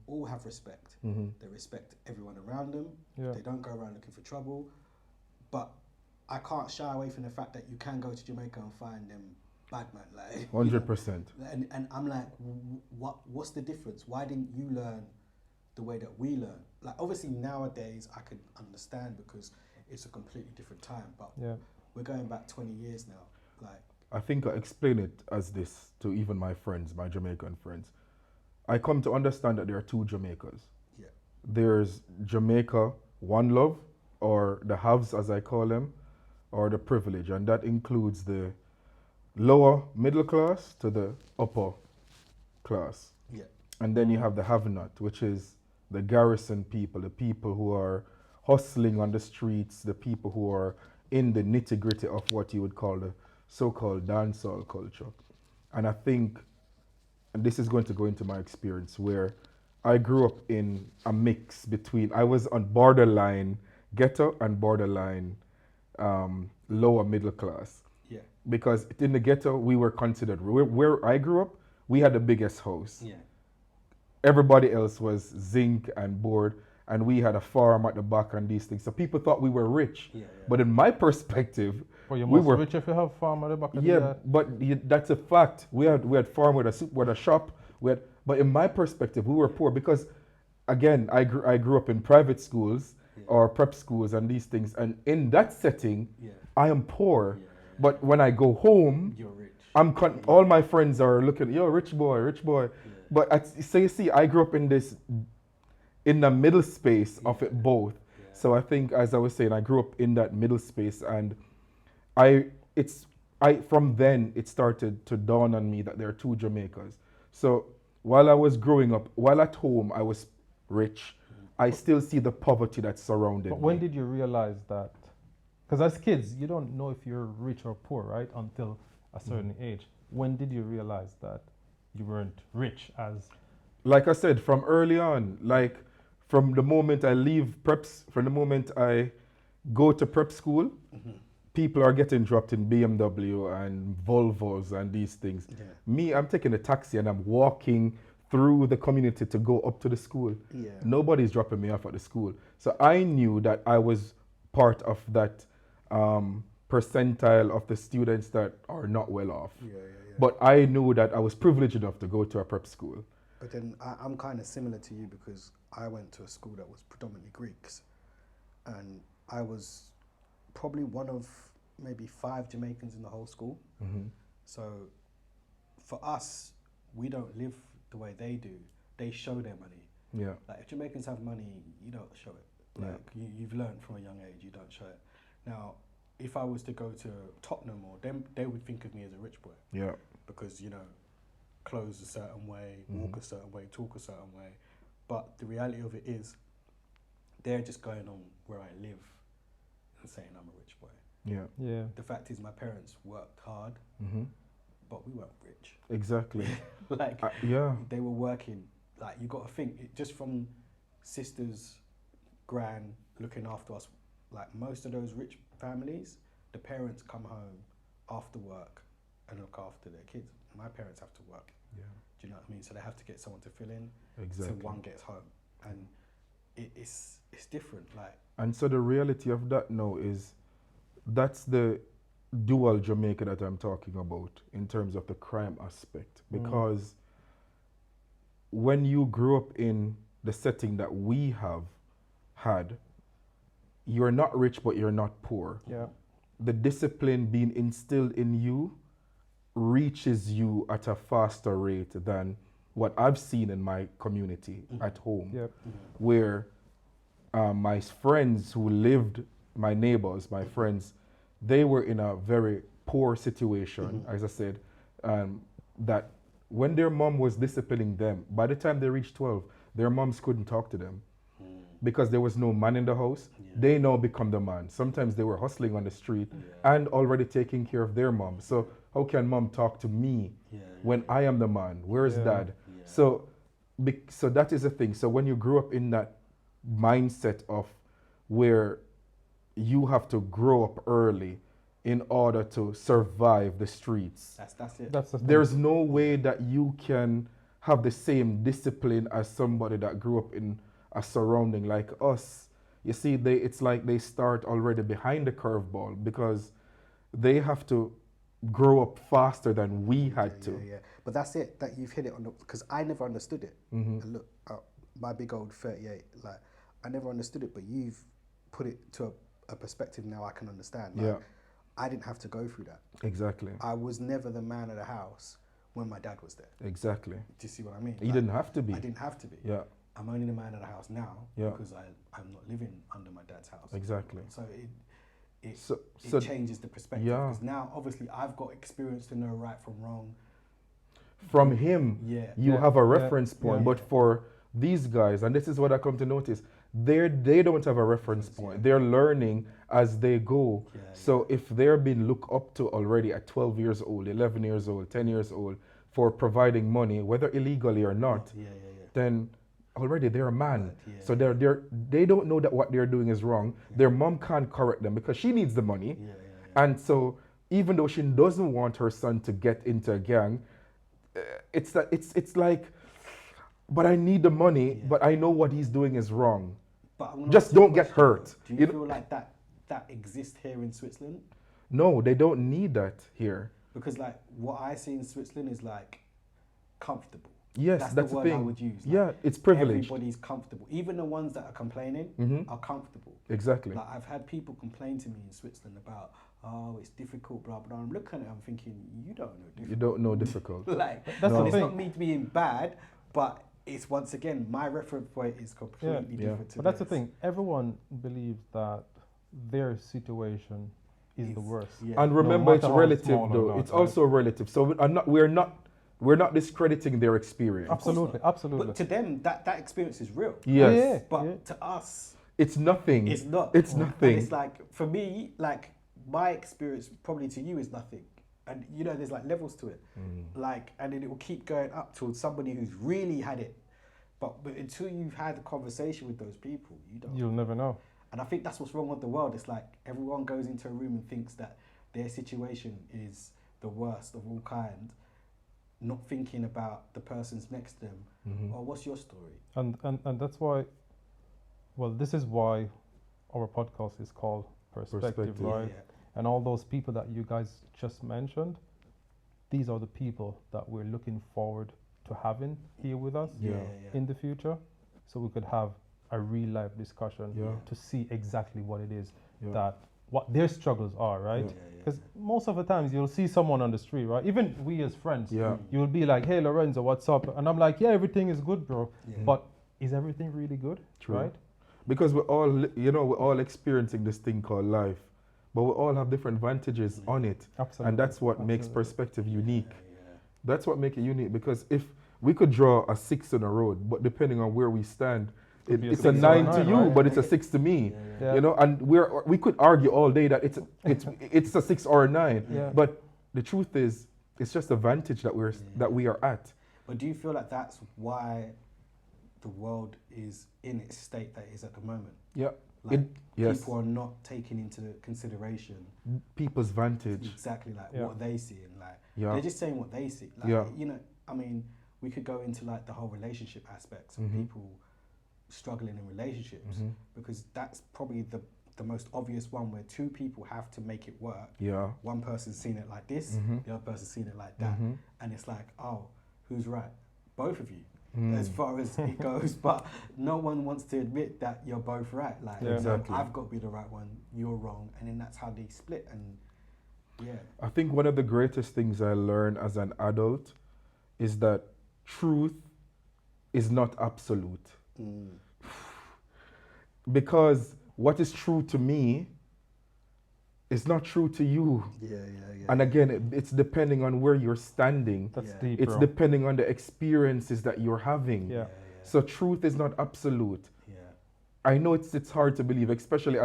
all have respect. They respect everyone around them. Yeah. They don't go around looking for trouble. But I can't shy away from the fact that you can go to Jamaica and find them bad man. Like 100%. And I'm like, what's the difference? Why didn't you learn the way that we learn? Like, obviously nowadays I could understand because it's a completely different time. But Yeah. we're going back 20 years now. Like, I think I explain it as this to even my friends, my Jamaican friends. I come to understand that there are two Jamaicas. Yeah. There's Jamaica One Love, or the haves as I call them, or the privilege, and that includes the lower middle class to the upper class. Yeah. And then you have the have not, which is the garrison people, the people who are hustling on the streets, the people who are in the nitty gritty of what you would call the so-called dancehall culture. And I think, and this is going to go into my experience, where I grew up in a mix between, I was on borderline ghetto and borderline lower middle class. Yeah. Because in the ghetto, we were considered, where I grew up, we had the biggest house. Yeah. Everybody else was zinc and board, and we had a farm at the back and these things. So people thought we were rich. Yeah. But in my perspective, Well, you we must were rich if you have farm at the back of the yeah, yard. but that's a fact. We had farm with a soup, with a shop. But in my perspective, we were poor because, again, I grew up in private schools or prep schools and these things, and in that setting, I am poor. But when I go home, You're rich. all my friends are looking, yo, rich boy, rich boy. But so you see, I grew up in the middle space of it both. So I think, as I was saying, I grew up in that middle space, and from then it started to dawn on me that there are two Jamaicas. So while I was growing up, while at home I was rich, I still see the poverty that surrounded But me. when did you realize that? Because as kids, you don't know if you're rich or poor, right? Until a certain age. When did you realize that you weren't rich as? Like I said, from early on, like from the moment I leave preps, from the moment I go to prep school, people are getting dropped in BMW and Volvos and these things. Yeah. Me, I'm taking a taxi and I'm walking through the community to go up to the school. Yeah. Nobody's dropping me off at the school. So I knew that I was part of that percentile of the students that are not well off. Yeah. But I knew that I was privileged enough to go to a prep school. But then I'm kind of similar to you because I went to a school that was predominantly Greeks, and I was probably one of maybe 5 Jamaicans in the whole school. So for us, we don't live the way they do. They show their money. Yeah. Like if Jamaicans have money, you don't show it. Like you've learned from a young age, you don't show it. Now, if I was to go to Tottenham or them, they would think of me as a rich boy. Yeah. Because, you know, clothes a certain way, walk a certain way, talk a certain way. But the reality of it is, they're just going on where I live and saying I'm a rich boy. Yeah. Yeah. The fact is, my parents worked hard, but we weren't rich. Exactly. Like, yeah. they were working. Like, you got to think, just from sisters, gran, looking after us. Like, most of those rich families, the parents come home after work and look after their kids. My parents have to work. Yeah. Do you know what I mean? So they have to get someone to fill in. Exactly. So one gets home, and it's different. Like, and so the reality of that now is, that's the dual Jamaica that I'm talking about in terms of the crime aspect. Because when you grew up in the setting that we have had, you're not rich, but you're not poor. Yeah. The discipline being instilled in you reaches you at a faster rate than what I've seen in my community at home, Yep. where my friends who lived, my neighbors, my friends, they were in a very poor situation, as I said, that when their mom was disciplining them, by the time they reached 12, their moms couldn't talk to them because there was no man in the house. They now become the man. Sometimes they were hustling on the street and already taking care of their mom. So how can mom talk to me when I am the man? Where's dad? So that is the thing. So when you grew up in that mindset of where you have to grow up early in order to survive the streets, that's it. That's the thing. there's no way that you can have the same discipline as somebody that grew up in a surrounding like us. You see, it's like they start already behind the curveball because they have to grow up faster than we had to. Yeah. But that's it. That you've hit it on the, because I never understood it. And look, my big old 38. Like, I never understood it, but you've put it to a perspective now I can understand. Like, I didn't have to go through that. Exactly. I was never the man of the house when my dad was there. Exactly. Do you see what I mean? You didn't have to be. I didn't have to be. Yeah. I'm only the man of the house now Yeah. because I'm not living under my dad's house. Exactly. So it So changes the perspective. yeah. Because now, obviously, I've got experience to know right from wrong. From him, Yeah. you Yeah. have a Yeah. reference point. Yeah. But for these guys, and this is what I come to notice, they don't have a reference point. Yeah. They're learning as they go. Yeah, So if they're being looked up to already at 12 years old, 11 years old, 10 years old for providing money, whether illegally or not, Yeah. then already they're a man. Right, yeah, So they don't know that what they're doing is wrong. Their mom can't correct them because she needs the money. Yeah. And so even though she doesn't want her son to get into a gang, it's like, but I need the money, Yeah. but I know what he's doing is wrong. But I'm gonna Just ask you a don't get question. hurt. Do You you know- feel like that exists here in Switzerland? No, they don't need that here. Because like what I see in Switzerland is like comfortable. Yes, That's that's the the word I thing. would use. Like, Yeah, it's privileged. Everybody's comfortable. Even the ones that are complaining Mhm. are comfortable. Exactly. Like I've had people complain to me in Switzerland about, oh, it's difficult, blah blah. I'm looking at it, I'm thinking, you don't know difficult. You don't know difficult. Like That's and the it's thing. not me being bad, but it's once again my reference point is completely Yeah. different to But that's the theirs. thing. Everyone believes that their situation is the It's- worst. yeah. And No remember, it's matter how relative small or though. not, It's right? also relative. So we're not discrediting their experience. Absolutely, not. absolutely. But to them, that experience is real. Yes. Yeah. But to us, It's nothing. it's not. It's And nothing. it's like for me, like my experience probably to you is nothing. And you know, there's like levels to it. Like, and then it will keep going up to somebody who's really had it. But until you've had a conversation with those people, you don't. You'll never know. And I think that's what's wrong with the world. It's like everyone goes into a room and thinks that their situation is the worst of all kind, not thinking about the person's next to them. Mhm. Or what's your story? And that's why, well, this is why our podcast is called Per-spec-tiv, Per-spec-tiv. right? Yeah. And all those people that you guys just mentioned, these are the people that we're looking forward to having here with us Yeah. in the future, so we could have a real life discussion Yeah. to see exactly what it is Yeah. that what their struggles are, right? Yeah. Because most of the times you'll see someone on the street, right? Even we as friends, Yeah. you'll be like, "Hey, Lorenzo, what's up?" And I'm like, "Yeah, everything is good, bro." Yeah. But is everything really good? True. Right? Because we're all experiencing this thing called life, but we all have different vantages on it. Absolutely. And that's what makes Absolutely. perspective unique. Yeah. That's what makes it unique. Because if we could draw a 6 on a road, but depending on where we stand, be a it's a 6 or a 9 to 9, you, right? but it's a 6 to me. Yeah. Yeah. You know, and we could argue all day that it's a 6 or a 9. Yeah. But the truth is, it's just a vantage that we are at. But do you feel like that's why the world is in its state that it is at the moment? Yeah. Like Yes. people are not taking into consideration People's vantage. exactly like Yeah. what they see, and like Yeah. they're just saying what they see. Like, Yeah. you know, I mean, we could go into like the whole relationship aspects of Mhm. people struggling in relationships, Mhm. because that's probably the most obvious one where two people have to make it work. Yeah. One person's seen it like this, Mhm. the other person's seen it like that, Mhm. and it's like, oh, who's right? Both of you. Mm. As far as it goes, but no one wants to admit that you're both right. Like, Yeah. Exactly. I've got to be the right one, you're wrong, and then that's how they split. And yeah, I think one of the greatest things I learned as an adult is that truth is not absolute. Because what is true to me is not true to you. yeah. And again, it's depending on where you're standing. That's Yeah. deep, It's bro. depending on the experiences that you're having. Yeah. So truth is not absolute. Yeah. I know it's hard to believe, especially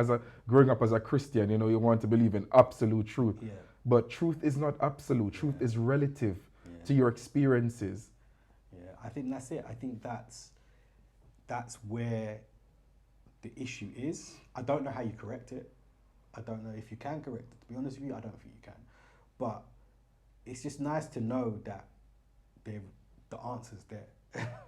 growing up as a Christian, you know, you want to believe in absolute truth. Yeah. But truth is not absolute. Truth is relative Yeah. to your experiences. Yeah, I think that's it. I think that's where the issue is. I don't know how you correct it. I don't know if you can correct it. To be honest with you, I don't think you can. But it's just nice to know that the answer's there.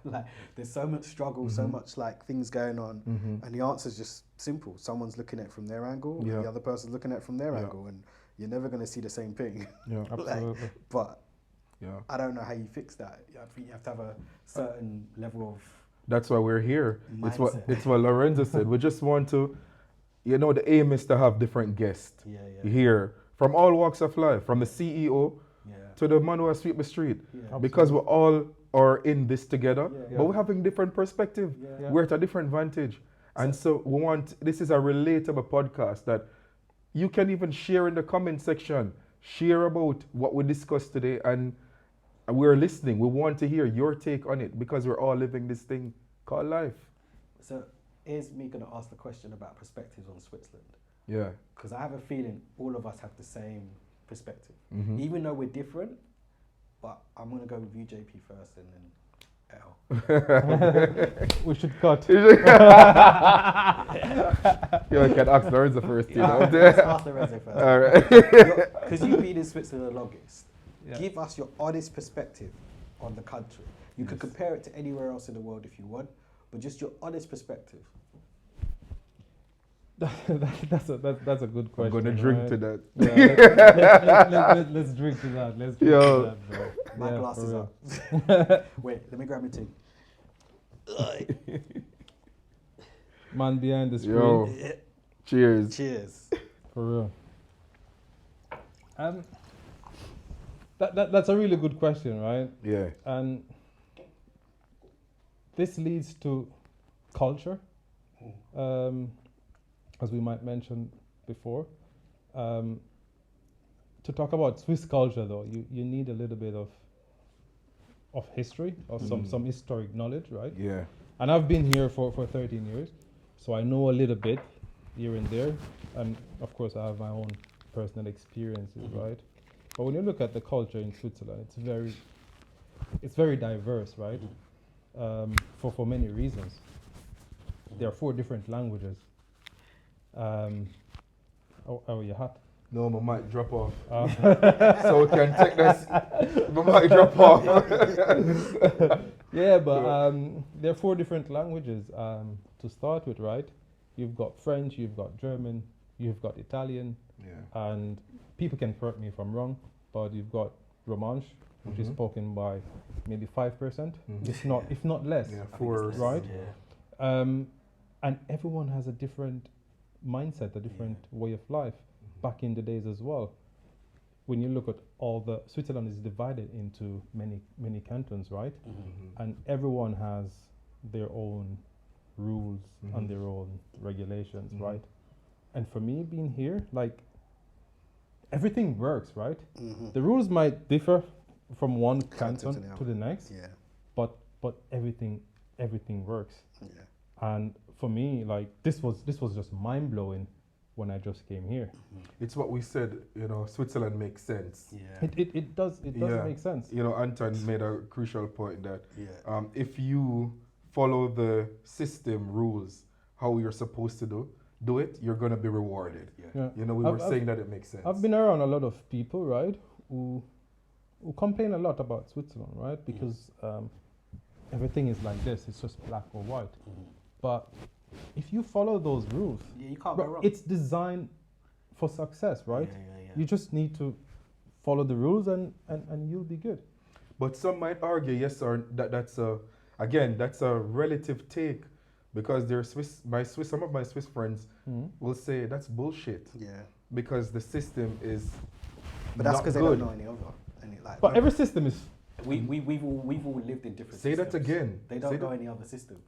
Like there's so much struggle, so much like things going on, and the answer's just simple. Someone's looking at it from their angle, Yeah. and the other person's looking at it from their Yeah. angle, and you're never going to see the same thing. Yeah. Absolutely. But Yeah. I don't know how you fix that. I think you have to have a certain level of That's why we're here. mindset. It's what Lorenzo said. We just want to, you know, the aim is to have different guests Yeah. here from all walks of life, from the CEO to the man who sweep the street, because we all are in this together, but we're having different perspective. We're at a different vantage. And so we want, this is a relatable podcast that you can even share in the comment section, share about what we discussed today, and we're listening. We want to hear your take on it because we're all living this thing called life. So here's me going to ask the question about perspectives on Switzerland. Yeah. Because I have a feeling all of us have the same perspective, Mm-hmm. even though we're different. But I'm going to go with you, JP, first, and then L. We should cut. You can ask Lorenzo first. Let's ask Lorenzo first. All right. Because you've been in Switzerland the longest. Give us your honest perspective on the country. You could compare it to anywhere else in the world if you want, but just your honest perspective. That's a good question. I'm going to drink to that. Yeah, let's drink to that. Let's drink to that, bro. My glass for is real. up. Wait, let me grab my tea. Man behind the screen. Yo. Cheers. Cheers. For real. That's a really good question, right? Yeah. And this leads to culture, as we might mention before. To talk about Swiss culture, though, you need a little bit of history or some historic knowledge, right? Yeah. And I've been here for 13 years, so I know a little bit here and there. And of course, I have my own personal experiences, right? But when you look at the culture in Switzerland, it's very diverse, right? For many reasons. There are 4 different languages. Oh, you hot? No, my mic drop off. So we can take this. My mic drop off. Yeah, but there are 4 different languages to start with, right? You've got French, you've got German, you've got Italian, and people can correct me if I'm wrong, but you've got Romansh, which is spoken by maybe 5%, if not less. Yeah, 4, right? And everyone has a different mindset, a different way of life. Back in the days as well, when you look at Switzerland is divided into many cantons, right? And everyone has their own rules and their own regulations, right? And for me, being here, like, everything works, right? The rules might differ from one canton to the next, but everything works. And for me, like, this was just mind blowing when I just came here. It's what we said, Switzerland makes sense. It does make sense. Anton made a crucial point that if you follow the system rules, how you're supposed to do it, you're going to be rewarded. We were saying that it makes sense. I've been around a lot of people, right, who complain a lot about Switzerland, right, because everything is like this, it's just black or white. But if you follow those rules, you can't go wrong. It's designed for success, right? You just need to follow the rules and you'll be good. But some might argue, yes, sir, that's a relative take, because some of my Swiss friends will say that's bullshit. Because the system is But that's because they don't know any other. But every system is. We've all lived in different systems. Say that again. They don't know any other system.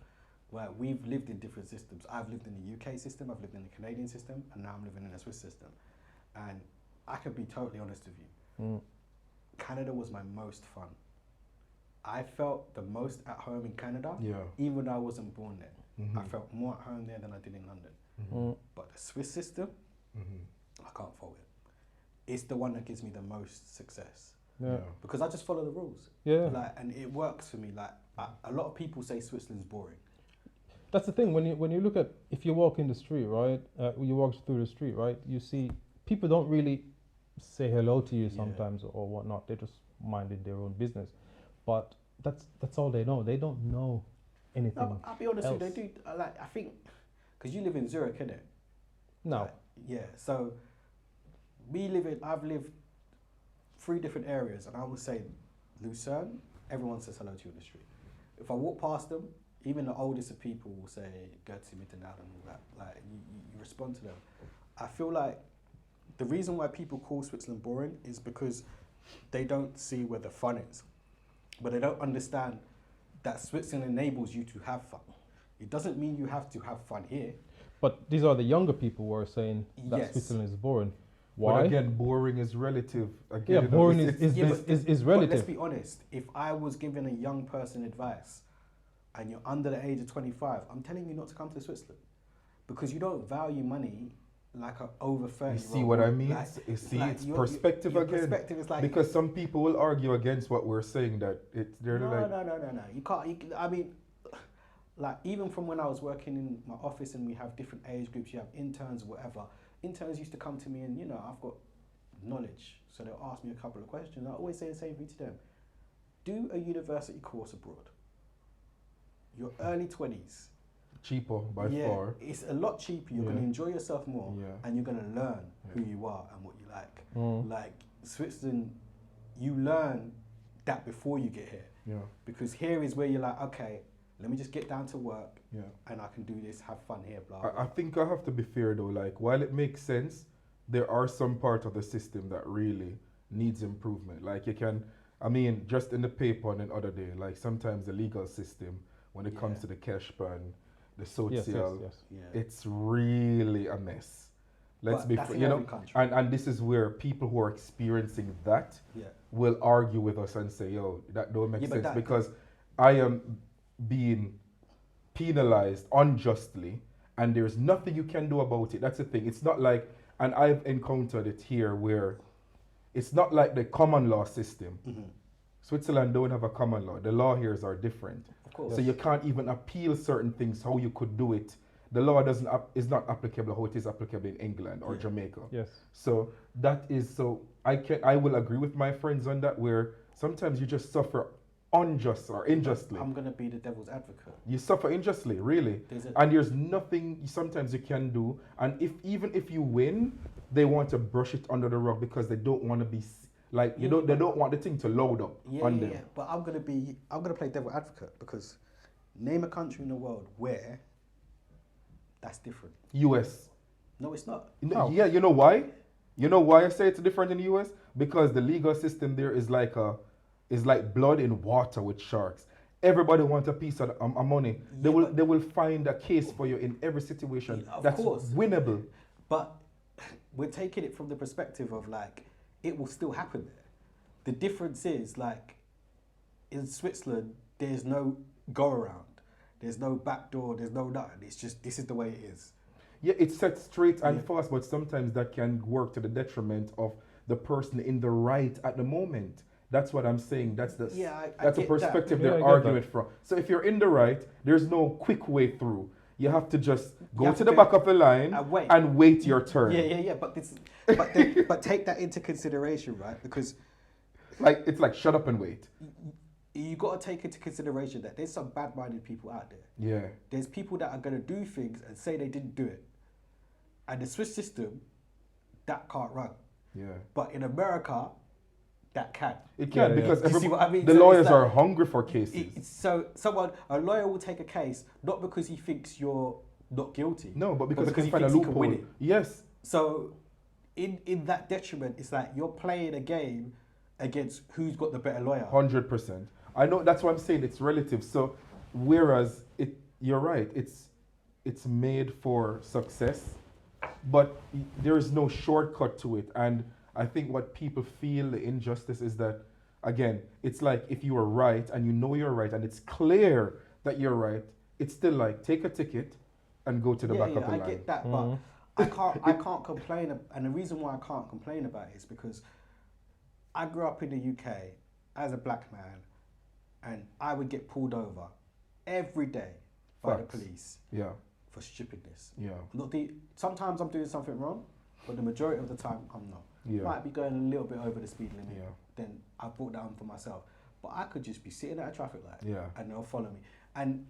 Well, we've lived in different systems. I've lived in the UK system, I've lived in the Canadian system, and now I'm living in a Swiss system. And I can be totally honest with you. Canada was my most fun. I felt the most at home in Canada, even though I wasn't born there. I felt more at home there than I did in London. But the Swiss system, I can't fault it. It's the one that gives me the most success. Because I just follow the rules. And it works for me. A lot of people say Switzerland's boring. That's the thing. When you look at, if you walk in the street, right? You walk through the street, right? You see people don't really say hello to you sometimes or whatnot. They're just minding their own business. But that's all they know. They don't know anything. No, I'll be honest with you. They do. I think because you live in Zurich, innit? No. So I've lived 3 different areas, and I would say Lucerne. Everyone says hello to you in the street. If I walk past them, even the oldest of people will say "Gertzi miteinander" and all that. Like you respond to them. I feel like the reason why people call Switzerland boring is because they don't see where the fun is. But they don't understand that Switzerland enables you to have fun. It doesn't mean you have to have fun here. But these are the younger people who are saying that Yes. Switzerland is boring. But Why? again, boring is relative. Again, Yeah, you know, boring it's- is But let's relative. be honest. If I was giving a young person advice and you're under the age of 25, I'm telling you not to come to Switzerland because you don't value money like an over 30. You see what I mean? Like, You see, like it's your perspective your again. Perspective is like Because some people will argue against what we're saying, that they're no. like, You can't. I mean, like even from when I was working in my office and we have different age groups, you have interns or whatever. Interns used to come to me and I've got knowledge, so they'll ask me a couple of questions. I always say the same thing to them: do a university course abroad. Your early 20s. cheaper by Yeah, far. it's a lot cheaper. You're Yeah. going to enjoy yourself more, Yeah. and you're going to learn who Yeah. you are and what you like. Mm. Like Switzerland, you learn that before you get here, Yeah, because here is where you're like, okay, let me just get down to work, yeah. and I can do this, have fun here, blah. I think I have to be fair though. Like, while it makes sense, there are some part of the system that really needs improvement. Like, you can, I mean, just in the paper on the other day, like sometimes the legal system, when it comes Yeah. to the cash ban, the social, Yes, yes, yes. Yeah. it's really a mess. Let's But be, that's fr- in you know, every country. and this is where people who are experiencing that Yeah. will argue with us and say, "Yo, that don't make Yeah, but sense," that- because I am being penalized unjustly, and there's nothing you can do about it. That's the thing. It's not like, and I've encountered it here where it's not like the common law system. Mhm. Switzerland don't have a common law. The law here are different. Of course. So you can't even appeal certain things how you could do it. The law is not applicable how it is applicable in England or Yeah. Jamaica. Yes. So that is, so I will agree with my friends on that, where sometimes you just suffer unjust or unjustly. I'm gonna be the devil's advocate. You suffer unjustly, really. There's And there's nothing sometimes you can do. And even if you win, they want to brush it under the rug because they don't want to be like, Yeah. they don't want the thing to load up on them. But I'm gonna play devil advocate, because name a country in the world where that's different. US. No, it's not. How? Yeah, you know why? You know why I say it's different in the US? Because the legal system there is like blood in water with sharks. Everybody wants a piece of money. They Yeah, they will find a case for you in every situation. Of that's course. winnable. But we're taking it from the perspective of like it will still happen there. The difference is like in Switzerland, there's no go around, there's no back door, there's no nothing. It's just this is the way it is. Yeah, it's set straight and Yeah. fast, but sometimes that can work to the detriment of the person in the right at the moment. That's what I'm saying. That's the Yeah, I that's the get that. perspective Yeah, I they're get arguing that. it from. So if you're in the right, there's no quick way through. You have to just go have to to the back of the line and wait. your turn. Yeah. But take that into consideration, right? Because Like, it's like, shut up and wait. you got to take into consideration that there's some bad-minded people out there. Yeah. There's people that are going to do things and say they didn't do it. And the Swiss system, that can't run. Yeah. But in America, that can. It can, Yeah, because Do you see what I mean? the So it's lawyers like- are hungry for cases. So a lawyer will take a case not because he thinks you're not guilty. No, but because he he can find a thinks he can loophole. win it. Yes. So in that detriment, it's like you're playing a game against who's got the better lawyer. 100%. I know, that's what I'm saying. It's relative. So, whereas you're right. It's made for success, but there is no shortcut to it. And I think what people feel the injustice is that, again, it's like if you are right and you know you're right and it's clear that you're right, it's still like take a ticket and go to the back of the I line. get that, Mhm. but I can't complain. And the reason why I can't complain about it is because I grew up in the UK as a black man, and I would get pulled over every day by the Facts. police Yeah, for stupidness. yeah, Sometimes I'm doing something wrong, but the majority of the time I'm not. yeah, Might be going a little bit over the speed limit. yeah, Then I brought that on for myself. But I could just be sitting at a traffic light yeah. and they'll follow me. And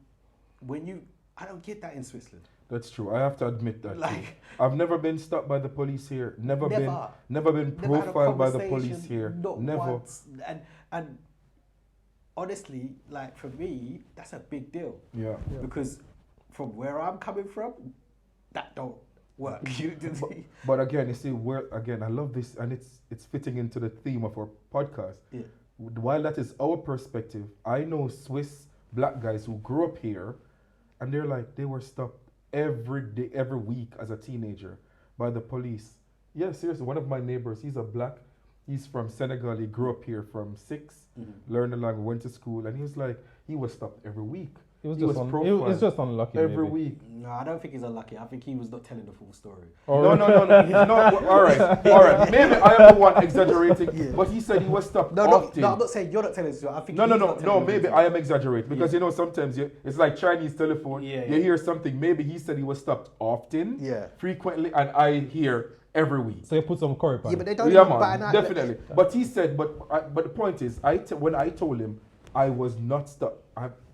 I don't get that in Switzerland. That's true. I have to admit that too. Like, I've never been stopped by the police here. Never been never had a profiled by the police conversation, here. Not Never. once. And honestly, like for me, that's a big deal Yeah. Yeah. because from where I'm coming from, that don't work. But again, you see, I love this, and it's fitting into the theme of our podcast. Yeah. While that is our perspective, I know Swiss black guys who grew up here, and they were stopped every day, every week as a teenager by the police. Yeah, seriously. One of my neighbors, he's from Senegal. He grew up here from 6, learned the language, went to school, and he was stopped every week. It's just unlucky. Every maybe. week. No, I don't think he's unlucky. I think he was not telling the full story. No. All right. Maybe I am the one exaggerating, but he said he was stopped often. No, I'm not saying you're not telling the story. I think No. Maybe I am exaggerating because sometimes it's like Chinese telephone. Yeah, you hear something. Maybe he said he was stopped often, frequently, and I hear every week. So you put some curry. Yeah, but they don't. Yeah, man, definitely. But he said, but the point is, when I told him I was not stuck.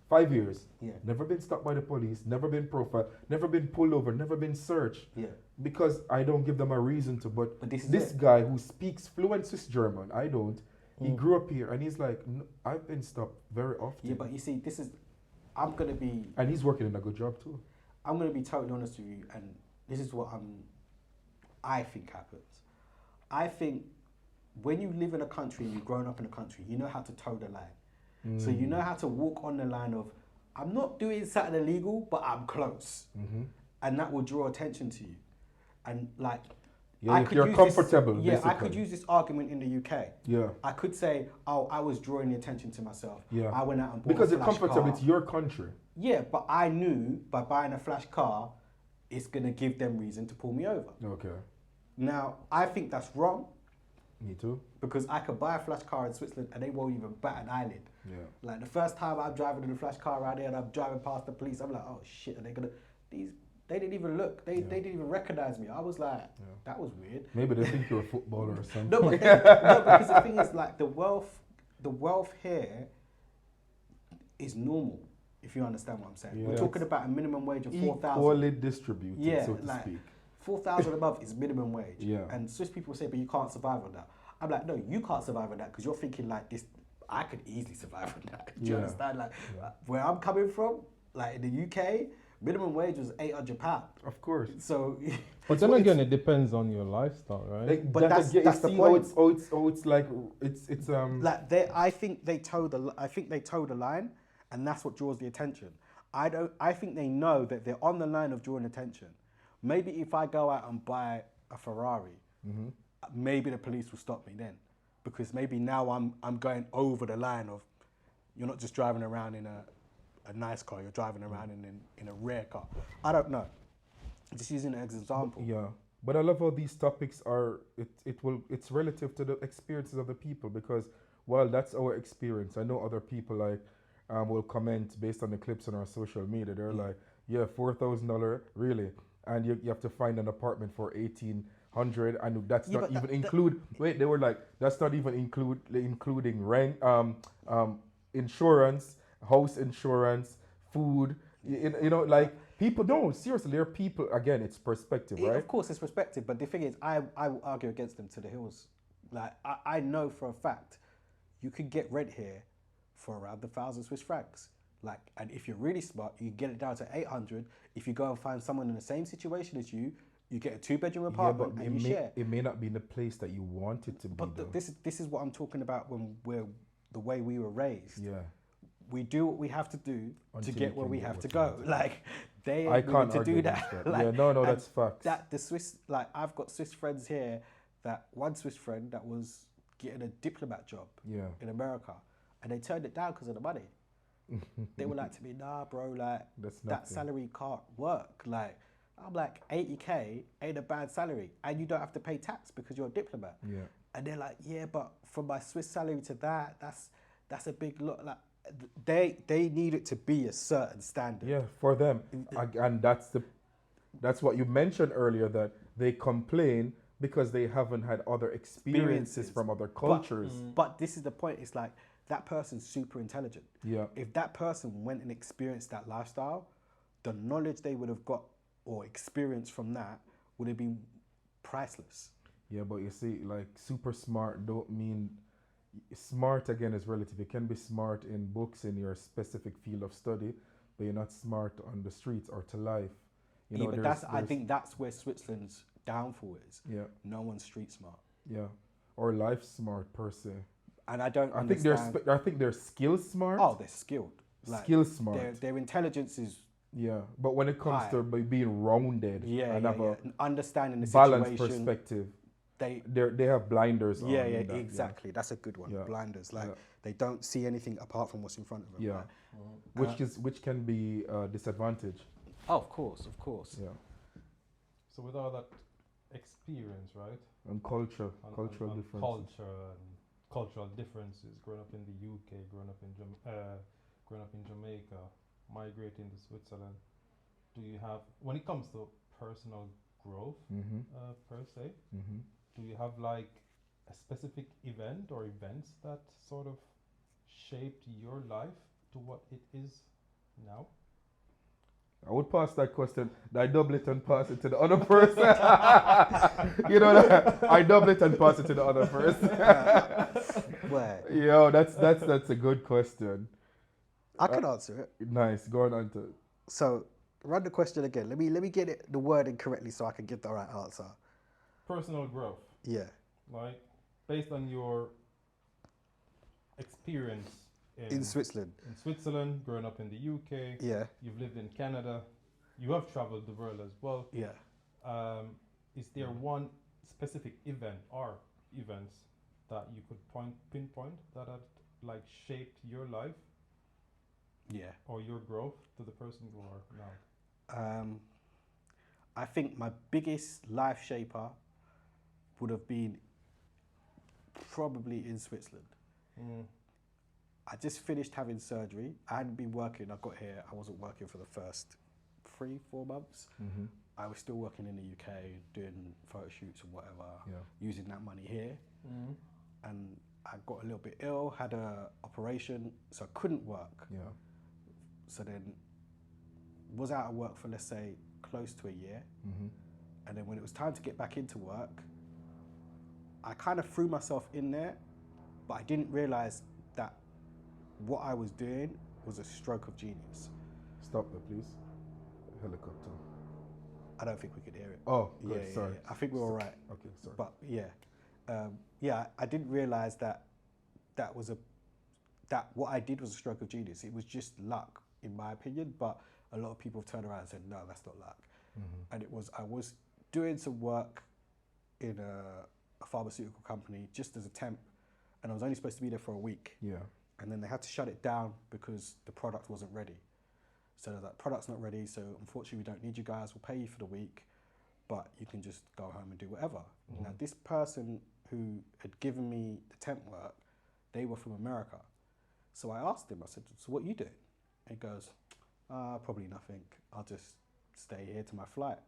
5 years. Yeah. Never been stopped by the police, never been profiled, never been pulled over, never been searched. Yeah. Because I don't give them a reason to. But this it. guy who speaks fluent Swiss German, I don't. He grew up here and he's like, no, I've been stopped very often. Yeah, but you see, I'm going to be... And he's working in a good job too. I'm going to be totally honest with you, and this is what I think happens. I think when you live in a country and you've grown up in a country, you know how to toe the line. So you know how to walk on the line of, I'm not doing something illegal, but I'm close. And that will draw attention to you. And like, if you're comfortable, I could use this argument in the UK. Yeah. I could say, I was drawing the attention to myself. Yeah. I went out and bought because a you're flash comfortable, car. it's your country. Yeah, but I knew by buying a flash car, it's going to give them reason to pull me over. Okay. Now, I think that's wrong. Me too. Because I could buy a flash car in Switzerland and they won't even bat an eyelid. Yeah. Like the first time I'm driving in a flash car around here and I'm driving past the police, I'm like, oh shit, are they gonna? They didn't even look. They didn't even recognize me. I was like, that was weird. Maybe they think you're a footballer or something. No, because the thing is, like the wealth here is normal. If you understand what I'm saying, we're talking about a minimum wage of 4,000. Equally distributed, so to speak. 4,000 a month is minimum wage. Yeah. And Swiss people say, but you can't survive on that. I'm like, no, you can't survive on that because you're thinking like this. I could easily survive on that. Do you understand? Like where I'm coming from, like in the UK, minimum wage was £800. Of course. So, but then again, it depends on your lifestyle, right? Like, but that's the point. It's like it's like I think they toe the line, and that's what draws the attention. I think they know that they're on the line of drawing attention. Maybe if I go out and buy a Ferrari, maybe the police will stop me then, because maybe now I'm going over the line of, you're not just driving around in a nice car, you're driving around in a rare car. I don't know. Just using it as an example. Yeah, but I love how these topics are. It's relative to the experiences of the people, because while that's our experience, I know other people will comment based on the clips on our social media. They're like, yeah, $4,000 really. And you have to find an apartment for $1,800, and that's not even include. Wait, they were like, that's not even including rent, insurance, house insurance, food. You know, like people don't seriously. There are people. Again, it's perspective, right? Of course, it's perspective. But the thing is, I will argue against them to the hills. Like I know for a fact, you could get rent here for around 1,000 Swiss francs. Like, and if you're really smart, you get it down to 800. If you go and find someone in the same situation as you, you get a 2-bedroom apartment and you share. It may not be in the place that you want it to be. But this is what I'm talking about when the way we were raised. Yeah. We do what we have to do to get where we have to go. Like they I can't to do that. Like, yeah, no, that's facts. That the Swiss, like I've got Swiss friends here. That one Swiss friend that was getting a diplomat job in America, and they turned it down because of the money. They were like to me, nah, bro, like that salary can't work. Like I'm like, 80k ain't a bad salary, and you don't have to pay tax because you're a diplomat. Yeah. And they're like, yeah, but from my Swiss salary to that's a big lot. Like they need it to be a certain standard. Yeah, for them, and that's what you mentioned earlier, that they complain because they haven't had other experiences from other cultures. But this is the point. It's like, that person's super intelligent. Yeah. If that person went and experienced that lifestyle, the knowledge they would have got or experience from that would have been priceless. Yeah, but you see, like super smart don't mean smart. Again, is relative. You can be smart in books in your specific field of study, but you're not smart on the streets or to life. You know, but I think that's where Switzerland's downfall is. Yeah. No one's street smart. Yeah. Or life smart per se. And I don't I understand. think I think they're skill smart. Oh, they're skilled. Skill smart. Their intelligence is but when it comes high. to being rounded and have a and understanding the balanced situation, perspective, they have blinders on. Exactly. That's a good one. Yeah. Blinders, they don't see anything apart from what's in front of them. Yeah, right? which can be a disadvantage. Oh, of course. Yeah, So with all that experience, right? and cultural differences. Culture and cultural differences, growing up in the UK, growing up in Jamaica, migrating to Switzerland, do you have, when it comes to personal growth per se, do you have like a specific event or events that sort of shaped your life to what it is now? I would pass that question. I double it and pass it to the other person. You know that? I double it and pass it to the other person. Where? Yo, that's a good question. I can answer it. Nice. Go on, Anton. So, run the question again. Let me get it the wording correctly so I can give the right answer. Personal growth. Yeah. Like, based on your experience In Switzerland. In Switzerland, growing up in the UK. Yeah. You've lived in Canada. You have traveled the world as well. Yeah. Is there one specific event or events that you could pinpoint that had like shaped your life? Yeah. Or your growth to the person you are now? I think my biggest life shaper would have been probably in Switzerland. I just finished having surgery. I hadn't been working. I got here. I wasn't working for the first 3-4 months. I was still working in the UK, doing photo shoots and whatever, using that money here. And I got a little bit ill, had a operation, so I couldn't work. Yeah. So then was out of work for, let's say, close to a year. And then when it was time to get back into work, I kind of threw myself in there, but I didn't realize that what I was doing was a stroke of genius. Stop there, please. Helicopter. I don't think we could hear it. Oh, good. Sorry. I think we're all right. Okay, sorry. But I didn't realize that what I did was a stroke of genius. It was just luck, in my opinion. But a lot of people have turned around and said, no, that's not luck. And I was doing some work in a pharmaceutical company just as a temp, and I was only supposed to be there for a week. Yeah. And then they had to shut it down because the product wasn't ready. So they're like, product's not ready, so unfortunately we don't need you guys, we'll pay you for the week, but you can just go home and do whatever. Now this person who had given me the temp work, they were from America. So I asked him, I said, so what are you doing? And he goes, probably nothing, I'll just stay here to my flight.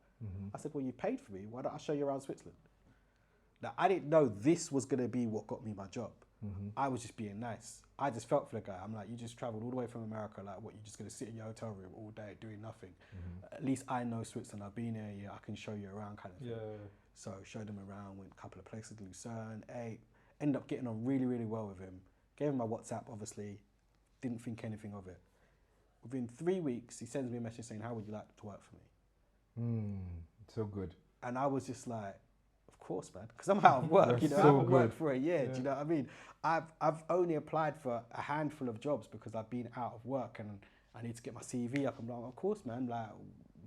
I said, well, you paid for me, why don't I show you around Switzerland? Now, I didn't know this was going to be what got me my job. I was just being nice. I just felt for the guy. I'm like, you just traveled all the way from America. Like, what, you're just going to sit in your hotel room all day doing nothing? At least I know Switzerland. I've been here. Yeah, I can show you around kind of thing. Yeah. So showed him around, went a couple of places, Lucerne, ate. Ended up getting on really, really well with him. Gave him my WhatsApp, obviously. Didn't think anything of it. Within 3 weeks, he sends me a message saying, how would you like to work for me? So good. And I was just like, of course, man, because I'm out of work. You know, I haven't worked for a year. Do you know what I mean? I've only applied for a handful of jobs because I've been out of work and I need to get my CV up. I'm like, of course, man. Like,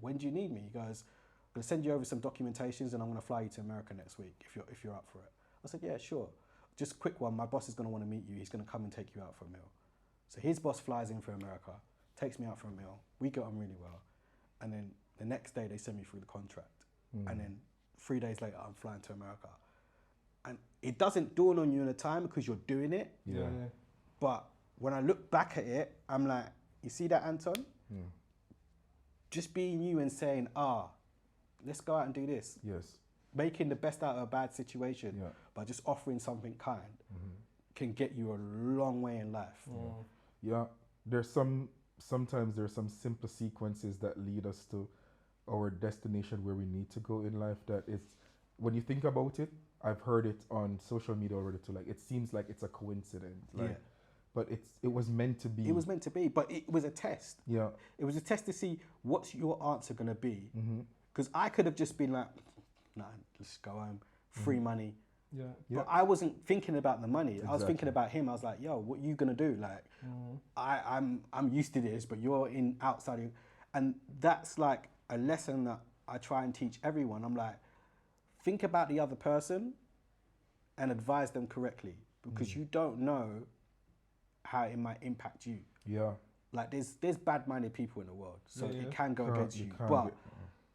when do you need me? He goes, I'm gonna send you over some documentations and I'm gonna fly you to America next week if you're up for it. I said, yeah, sure. Just a quick one. My boss is gonna want to meet you. He's gonna come and take you out for a meal. So his boss flies in for America, takes me out for a meal. We get on really well, and then the next day they send me through the contract, and then 3 days later, I'm flying to America. And it doesn't dawn on you in a time because you're doing it. Yeah. But when I look back at it, I'm like, you see that, Anton? Just being you and saying, let's go out and do this. Yes. Making the best out of a bad situation by just offering something kind can get you a long way in life. Yeah. Sometimes there's some simple sequences that lead us to our destination where we need to go in life, that it's, when you think about it, I've heard it on social media already too, like it seems like it's a coincidence. Like but it was meant to be. It was meant to be, but it was a test. Yeah. It was a test to see what's your answer going to be. Mm-hmm. Because I could have just been like, nah, let's go home, free money. Yeah. But I wasn't thinking about the money. I was Exactly. thinking about him. I was like, yo, what you going to do? Like, I'm used to this, but you're in outside. And that's like a lesson that I try and teach everyone. I'm like, think about the other person and advise them correctly, because you don't know how it might impact you. Yeah. Like there's bad-minded people in the world, so Yeah, yeah. it can go against you. can't But get-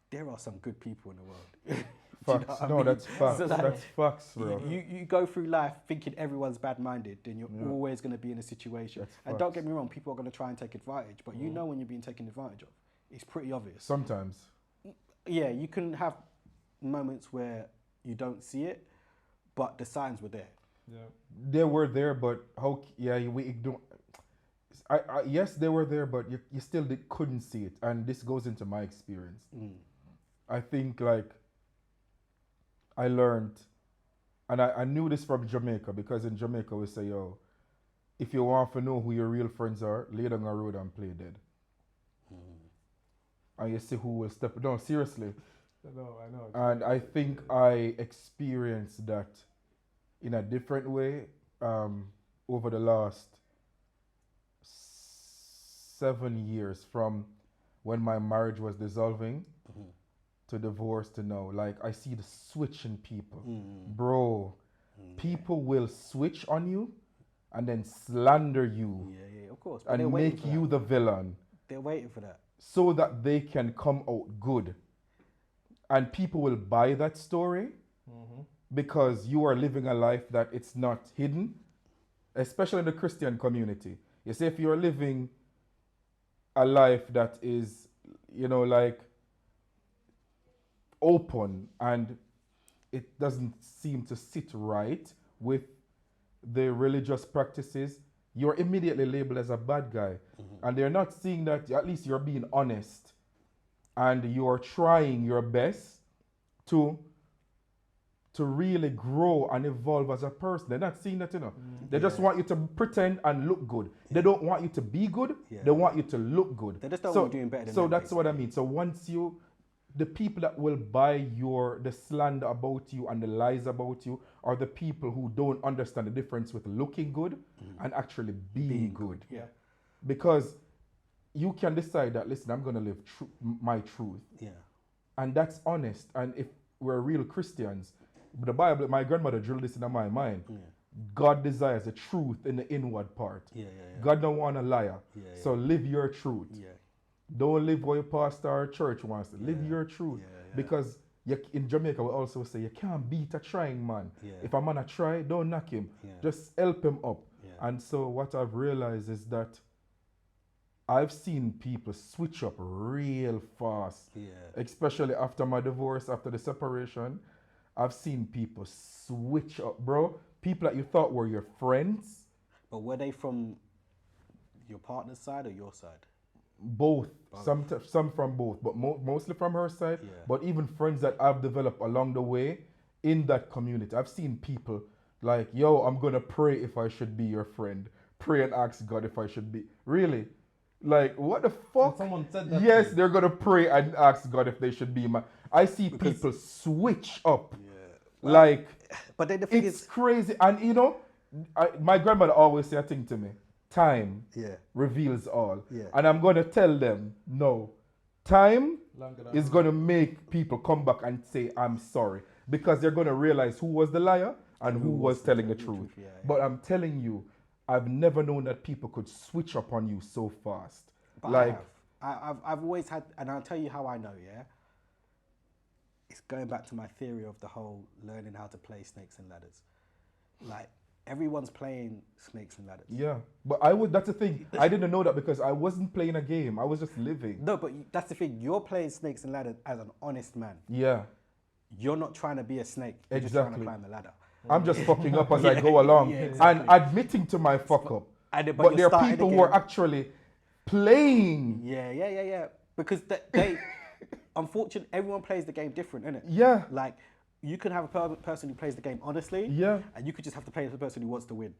there are some good people in the world. Facts. what I mean? That's facts. So, like, That's facts, bro. you go through life thinking everyone's bad-minded, then you're always going to be in a situation. That's And don't facts. get me wrong, people are going to try and take advantage, but you know when you're being taken advantage of. It's pretty obvious. Sometimes. Yeah, you can have moments where you don't see it, but the signs were there. Yeah. They were there, but we ignore. Yes, they were there, but you still couldn't see it, and this goes into my experience. I think like I learned, and I knew this from Jamaica, because in Jamaica we say, yo, if you want to know who your real friends are, lay down a road and play dead. And you see who will step. No, seriously. I know. And I think I experienced that in a different way over the last 7 years, from when my marriage was dissolving to divorce to now. Like, I see the switch in people. Bro, people will switch on you and then slander you Yeah, of course. But they're and waiting make for you that. the villain They're waiting for that. so that they can come out good. And people will buy that story because you are living a life that it's not hidden, especially in the Christian community. You see, if you're living a life that is, like open and it doesn't seem to sit right with the religious practices, you're immediately labeled as a bad guy. And they're not seeing that at least you're being honest and you're trying your best to really grow and evolve as a person. They're not seeing that, They just want you to pretend and look good. They don't want you to be good. Yeah. They want you to look good. They just don't want you doing better than So them, that's what I mean. So once the people that will buy the slander about you and the lies about you are the people who don't understand the difference with looking good and actually being good. Yeah. Because you can decide that, listen, I'm going to live my truth. Yeah. And that's honest. And if we're real Christians, the Bible, my grandmother drilled this into my mind. Yeah. God desires the truth in the inward part. Yeah. God don't want a liar. Yeah. So live your truth. Yeah. Don't live what your pastor or church wants to. Live your truth. Yeah. Because in Jamaica, we also say you can't beat a trying man. Yeah. If a man a try, don't knock him. Yeah. Just help him up. Yeah. And so what I've realized is that I've seen people switch up real fast. Yeah. Especially after my divorce, after the separation. I've seen people switch up, bro. People that you thought were your friends. But were they from your partner's side or your side? Both. Some from both, but mostly from her side. Yeah. But even friends that I've developed along the way in that community. I've seen people like, yo, I'm going to pray if I should be your friend. Pray and ask God if I should be. Really? Like, what the fuck? Someone said that. Yes, they're going to pray and ask God if they should be my... I see people switch up. Yeah. Like, But then the thing it's is, crazy. And my grandmother always say a thing to me. Time yeah. reveals all. Yeah. And I'm going to tell them, no. Time Longer than is going to make people come back and say, I'm sorry. Because they're going to realize who was the liar and who was telling the truth. Yeah. But I'm telling you, I've never known that people could switch up on you so fast. But Like, I've always had, and I'll tell you how I know, yeah? It's going back to my theory of the whole learning how to play snakes and ladders. Like, everyone's playing snakes and ladders. yeah. But that's the thing. I didn't know that because I wasn't playing a game. I was just living. No, but that's the thing. You're playing snakes and ladders as an honest man. Yeah. You're not trying to be a snake. You're just trying to Exactly. climb the ladder. I'm just fucking up as I go along and admitting to my fuck up. But But you're there are starting people who are again. actually playing. Yeah. Because they unfortunately, everyone plays the game different, innit? Yeah. Like, you can have a person who plays the game honestly. Yeah. And you could just have to play the person who wants to win.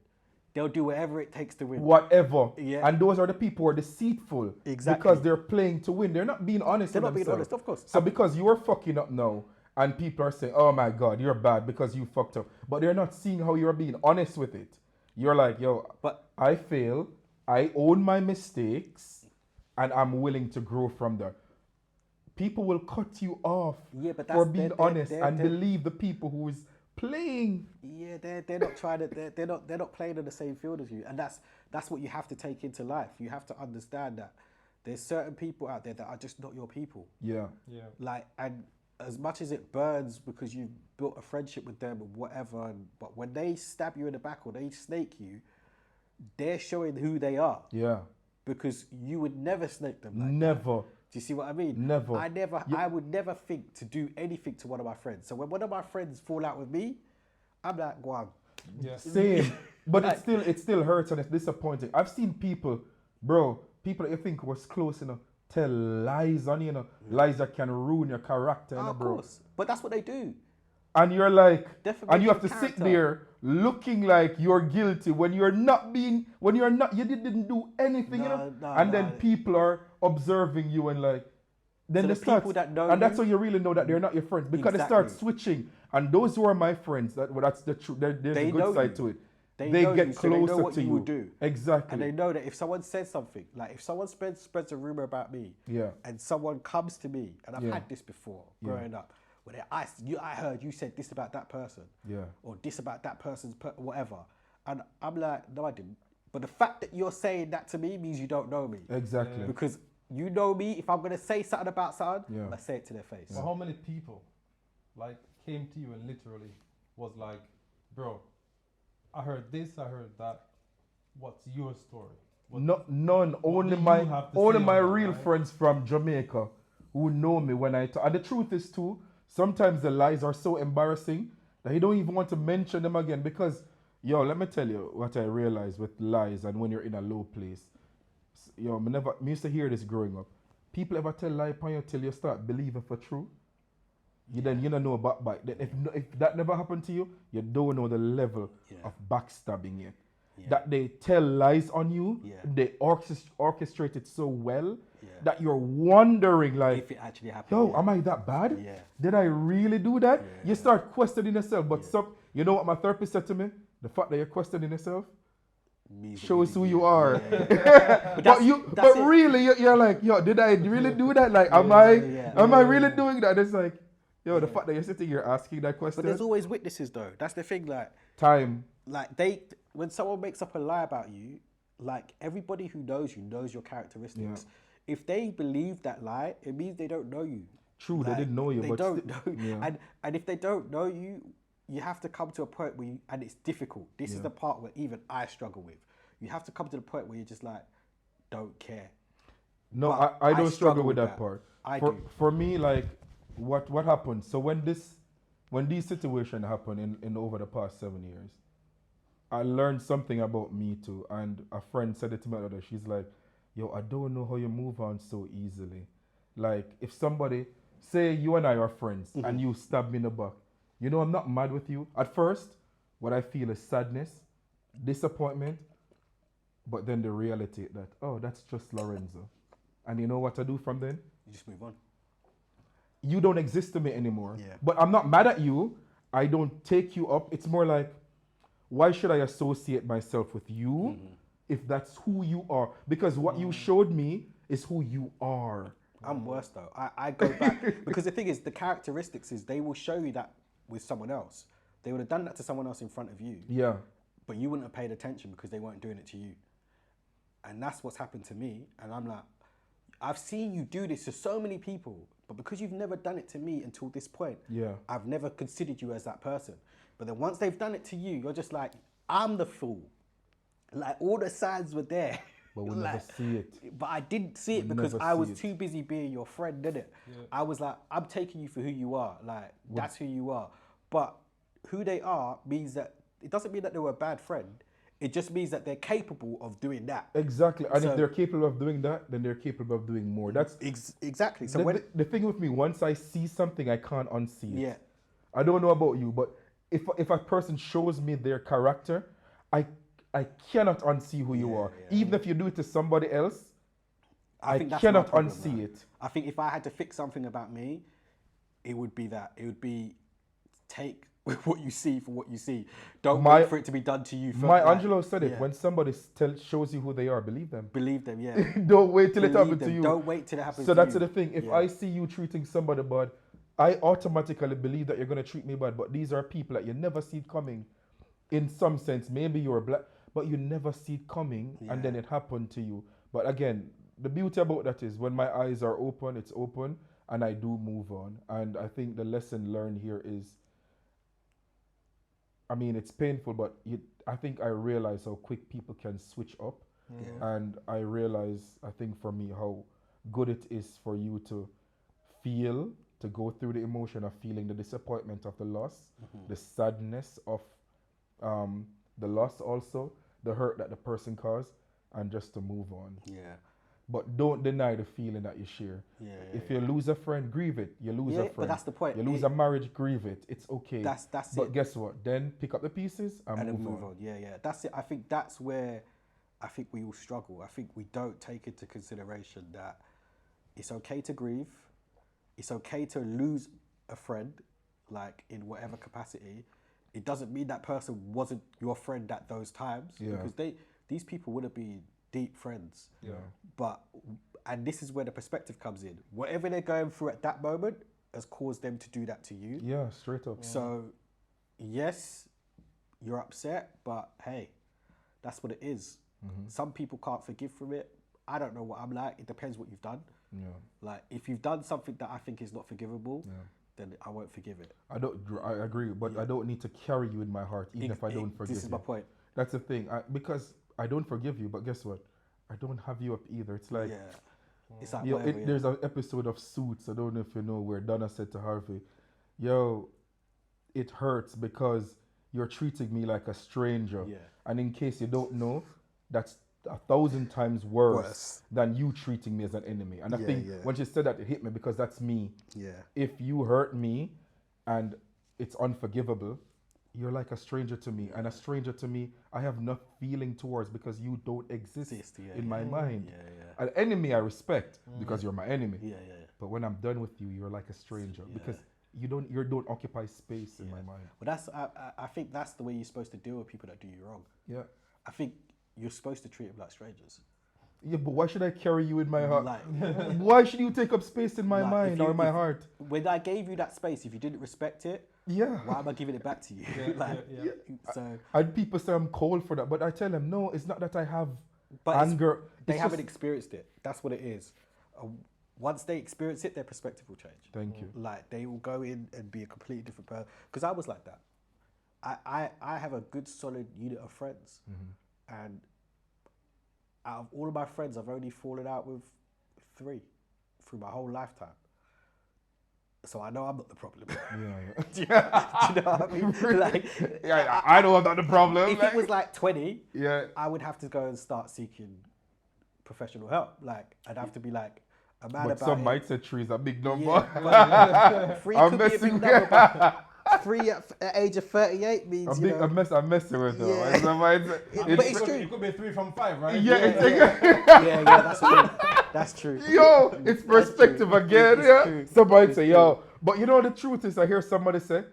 they'll do whatever it takes to win. Whatever. Yeah. And those are the people who are deceitful. Exactly. Because they're playing to win. They're not being honest They're with not being themselves. honest, of course. So because you're fucking up now, and people are saying, oh my God, you're bad because you fucked up. But they're not seeing how you're being honest with it. You're like, yo, But I fail. I own my mistakes. And I'm willing to grow from there. People will cut you off Yeah, but for that's- being they're- honest they're- and they're- believe the people who is playing. yeah, they're not trying to they're not playing in the same field as you, and that's what you have to take into life. You have to understand that there's certain people out there that are just not your people. Yeah. Yeah. Like, and as much as it burns because you've built a friendship with them and whatever, but when they stab you in the back or they snake you, they're showing who they are. Yeah. Because you would never snake them. Like Never. Do you see what I mean? Never. I would never think to do anything to one of my friends. So when one of my friends fall out with me, I'm like, go on. Yeah. Same. But it still hurts and it's disappointing. I've seen people, bro, people that you think was close, tell lies on you, lies that can ruin your character, Of bro. course. But that's what they do. And you're like, Defamation and you have to of sit character. there looking like you're guilty when you're not, you didn't do anything, No, and no. then people are observing you and like, then So they the start, people that know and that's you- how you really know that they're not your friends because they start Exactly. switching. And those who are my friends, that's the truth. There's They a know good side you. to it. They They know get you, so they know closer what to you you. will do. Exactly. And they know that if someone says something, like if someone spreads a rumor about me, Yeah. and someone comes to me, and I've Yeah. had this before growing up, where I heard you said this about that person, Yeah. or this about that person's whatever, and I'm like, no, I didn't. But the fact that you're saying that to me means you don't know me, Exactly. because you know me. If I'm gonna say something about something, Yeah. I say it to their face. So how many people, like, came to you and literally was like, bro, I heard this, I heard that. What's your story? None. Only do you my have to only say my on that, real right? friends from Jamaica who know me when I talk. And the truth is too, sometimes the lies are so embarrassing that you don't even want to mention them again because, yo, let me tell you what I realized with lies and when you're in a low place. Yo, me used to hear this growing up. People ever tell lie upon you till you start believing for true. You don't know about backbite. Then if that never happened to you, you don't know the level of backstabbing yet. That they tell lies on you, they orchestrate it so well that you're wondering like, If it actually happened, yo, am I that bad? Yeah. Did I really do that? You start questioning yourself. But you know what my therapist said to me? The fact that you're questioning yourself means that shows you who did- you are. But But it. really, you're like, yo, did I really do that? Like, am I really doing that? It's like, yo, the fact that you're sitting here asking that question. But there's always witnesses though. That's the thing. Time. Like when someone makes up a lie about you, like everybody who knows you knows your characteristics. If they believe that lie, it means they don't know you. True, they didn't know you, They but don't sti- know. yeah. And if they don't know you, you have to come to a point where and it's difficult. This is the part where even I struggle with. You have to come to the point where you're just like, don't care. No, But I don't struggle with with that that. part. I for, do. For me, like, what happened? So when these situations happen in over the past 7 years, I learned something about me too. And a friend said it to me the other day. She's like, yo, I don't know how you move on so easily. Like, if somebody, say you and I are friends and you stab me in the back, you know, I'm not mad with you. At first, what I feel is sadness, disappointment, but then the reality that, oh, that's just Lorenzo. And you know what I do from then? You just move on. You don't exist to me anymore. Yeah. But I'm not mad at you. I don't take you up. It's more like, why should I associate myself with you if that's who you are? Because what you showed me is who you are. I'm worse though. I go back because the thing is, the characteristics is they will show you that with someone else. They would have done that to someone else in front of you, Yeah. but you wouldn't have paid attention because they weren't doing it to you. And that's what's happened to me. And I'm like, I've seen you do this to so many people, but because you've never done it to me until this point, Yeah. I've never considered you as that person. But then once they've done it to you, you're just like, I'm the fool. Like all the signs were there. But we'll never see it. But I didn't see it We'll because never I see was it. too busy being your friend, didn't it? I was like, I'm taking you for who you are. Like, that's who you are. But who they are means that, it doesn't mean that they were a bad friend. It just means that they're capable of doing that. Exactly. And So- if they're capable of doing that, then they're capable of doing more. That's Exactly. So the thing with me, once I see something, I can't unsee it. Yeah. I don't know about you, but if a person shows me their character, I cannot unsee who you are. Even if you do it to somebody else, I think that's my cannot problem, unsee man. it. I think if I had to fix something about me, it would be that. It would be take what you see for what you see. Don't wait for it to be done to you. Maya Angelou said it. When somebody shows you who they are, believe them. Believe them, yeah. Don't wait till it happens to you. Don't wait till it happens so to you. that's the thing. If I see you treating somebody bad, I automatically believe that you're going to treat me bad. But these are people that you never see it coming. In some sense, maybe you're black, but you never see it coming, and then it happened to you. But again, the beauty about that is when my eyes are open, it's open, and I do move on. And I think the lesson learned here is, I mean, it's painful, but I think I realize how quick people can switch up. And I realize, I think for me, how good it is for you to go through the emotion of feeling the disappointment of the loss, the sadness of the loss also, the hurt that the person caused, and just to move on. Yeah. But don't deny the feeling that you share. If you lose a friend, grieve it. You lose a friend. But that's the point. You lose a marriage, grieve it. It's okay. That's it. But guess what? Then pick up the pieces and move on. Yeah. That's it. I think that's where I think we all struggle. I think we don't take into consideration that it's okay to grieve. It's okay to lose a friend, like in whatever capacity. It doesn't mean that person wasn't your friend at those times, because these people would have been deep friends. And this is where the perspective comes in. Whatever they're going through at that moment has caused them to do that to you. Yeah, straight up. So, yes, you're upset, but hey, that's what it is. Some people can't forgive from it. I don't know what I'm like. It depends what you've done. Like, if you've done something that I think is not forgivable, then I won't forgive it. I agree, but I don't need to carry you in my heart, even if I don't forgive you. This is my point. That's the thing. Because I don't forgive you, but guess what? I don't have you up either. It's like, it's like there's an episode of Suits, I don't know if you know, where Donna said to Harvey, yo, it hurts because you're treating me like a stranger. And in case you don't know, that's 1,000 times worse than you treating me as an enemy. And I think when she said that, it hit me because that's me. If you hurt me and it's unforgivable, you're like a stranger to me. And a stranger to me, I have no feeling towards because you don't exist in my mind. An enemy I respect because you're my enemy. But when I'm done with you, you're like a stranger because you don't occupy space in my mind. Well, I think that's the way you're supposed to deal with people that do you wrong. I think you're supposed to treat them like strangers. Yeah, but why should I carry you in my heart? Like, why should you take up space in my mind or my heart? When I gave you that space, if you didn't respect it, why am I giving it back to you? So, and people say I'm cold for that, but I tell them, no, it's not that I have anger. They haven't experienced it. That's what it is. Once they experience it, their perspective will change. Thank you. Like, they will go in and be a completely different person. Because I was like that. I have a good, solid unit of friends. And out of all of my friends, I've only fallen out with 3 through my whole lifetime. So I know I'm not the problem. Do you know what I mean? Like, I know I'm not the problem. If it was like 20, I would have to go and start seeking professional help. Like, I'd have to be like a man about some it. might say 3 is a big number. Yeah, 3 could be a big number, but 3 at age of 38 means, I'm messing with though. But it's true. It could be 3 from 5, right? That's true. Yo, it's perspective again. True. Somebody say, yo. But you know the truth is, I hear somebody say,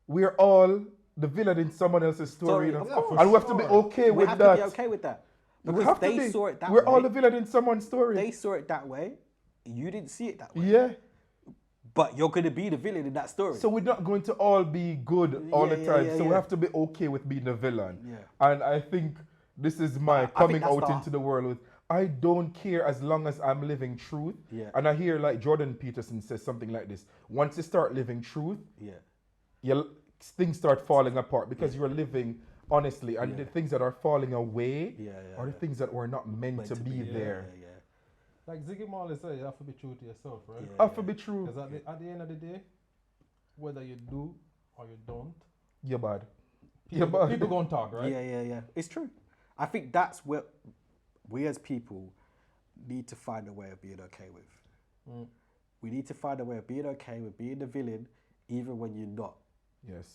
we're all the villain in someone else's story. And we have to be okay with that. We have to be okay with that. Because they saw it that way. We're all the villain in someone's story. They saw it that way. You didn't see it that way. Yeah. But you're going to be the villain in that story. So we're not going to all be good all the time. So we have to be okay with being the villain. And I think this is my coming out into the world with, I don't care as long as I'm living truth. And I hear like Jordan Peterson says something like this. Once you start living truth, things start falling apart because you're living honestly. And the things that are falling away are the things that were not meant to be there. Like Ziggy Marley said, you have to be true to yourself, right? You have to be true. Because at the end of the day, whether you do or you don't, you're bad. People gonna talk, right? Yeah. It's true. I think that's what we as people need to find a way of being okay with. We need to find a way of being okay with being the villain, even when you're not. Yes.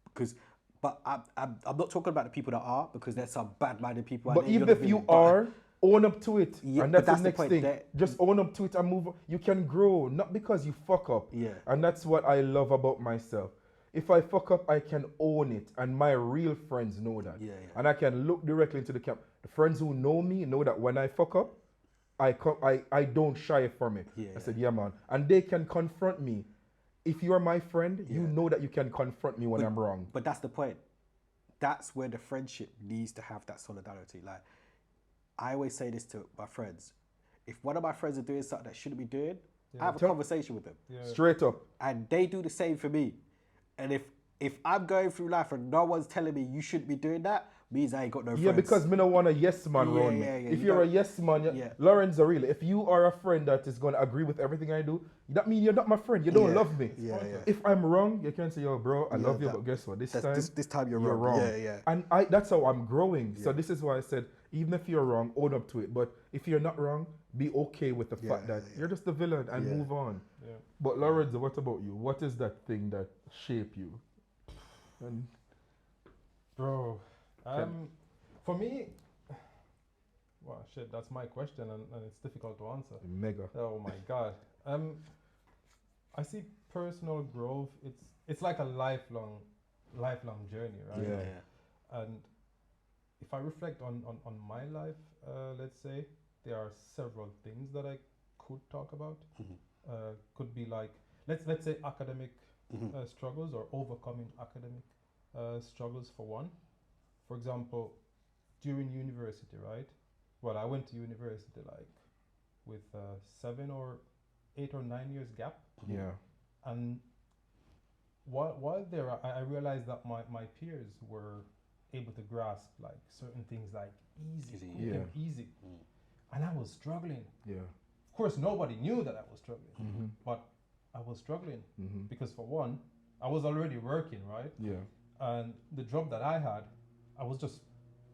Because But I'm not talking about the people that are, because there's some bad-minded people. But even if you are, own up to it. Yeah, and but that's that's the the next point. thing. Just own up to it and move on. You can grow, not because you fuck up. Yeah. And that's what I love about myself. If I fuck up, I can own it. And my real friends know that. Yeah. And I can look directly into the camera. The friends who know me know that when I fuck up, I don't shy from it. Yeah, I said, yeah, man. And they can confront me. If you are my friend, you know that you can confront me when I'm wrong. But that's the point. That's where the friendship needs to have that solidarity. Like, I always say this to my friends. If one of my friends are doing something that shouldn't be doing, I have a conversation with them. Yeah. Straight up. And they do the same for me. And if I'm going through life and no one's telling me you shouldn't be doing that, means I ain't got no friends. Yeah, because me don't want a yes man Yeah, around me. yeah, yeah. If You you're a don't- yes man, Yeah. Lorenzo, really, if you are a friend that is going to agree with everything I do, that means you're not my friend. You don't Yeah. love me. Yeah. If I'm wrong, you can say, yo, bro, I Yeah, love you, that- but guess what? This this time you're wrong. wrong. Yeah. And that's how I'm growing. So this is why I said, even if you're wrong, own up to it. But if you're not wrong, be okay with the fact that you're just the villain and move on. Yeah. But Lorenzo, what about you? What is that thing that shaped you? And Bro, for me, well, shit, that's my question, and it's difficult to answer. mega. Oh my god. I see personal growth. It's like a lifelong journey, right? Yeah. And if I reflect on my life, let's say there are several things that I could talk about. Could be like let's say academic struggles or overcoming academic struggles for one. For example, during university, right? Well, I went to university like with 7 or 8 or 9 years gap. Yeah. And while there, I realized that my peers were able to grasp like certain things like easy. Easy. And I was struggling. Yeah. Of course, nobody knew that I was struggling, but I was struggling because for one, I was already working, right? Yeah. And the job that I had, I was just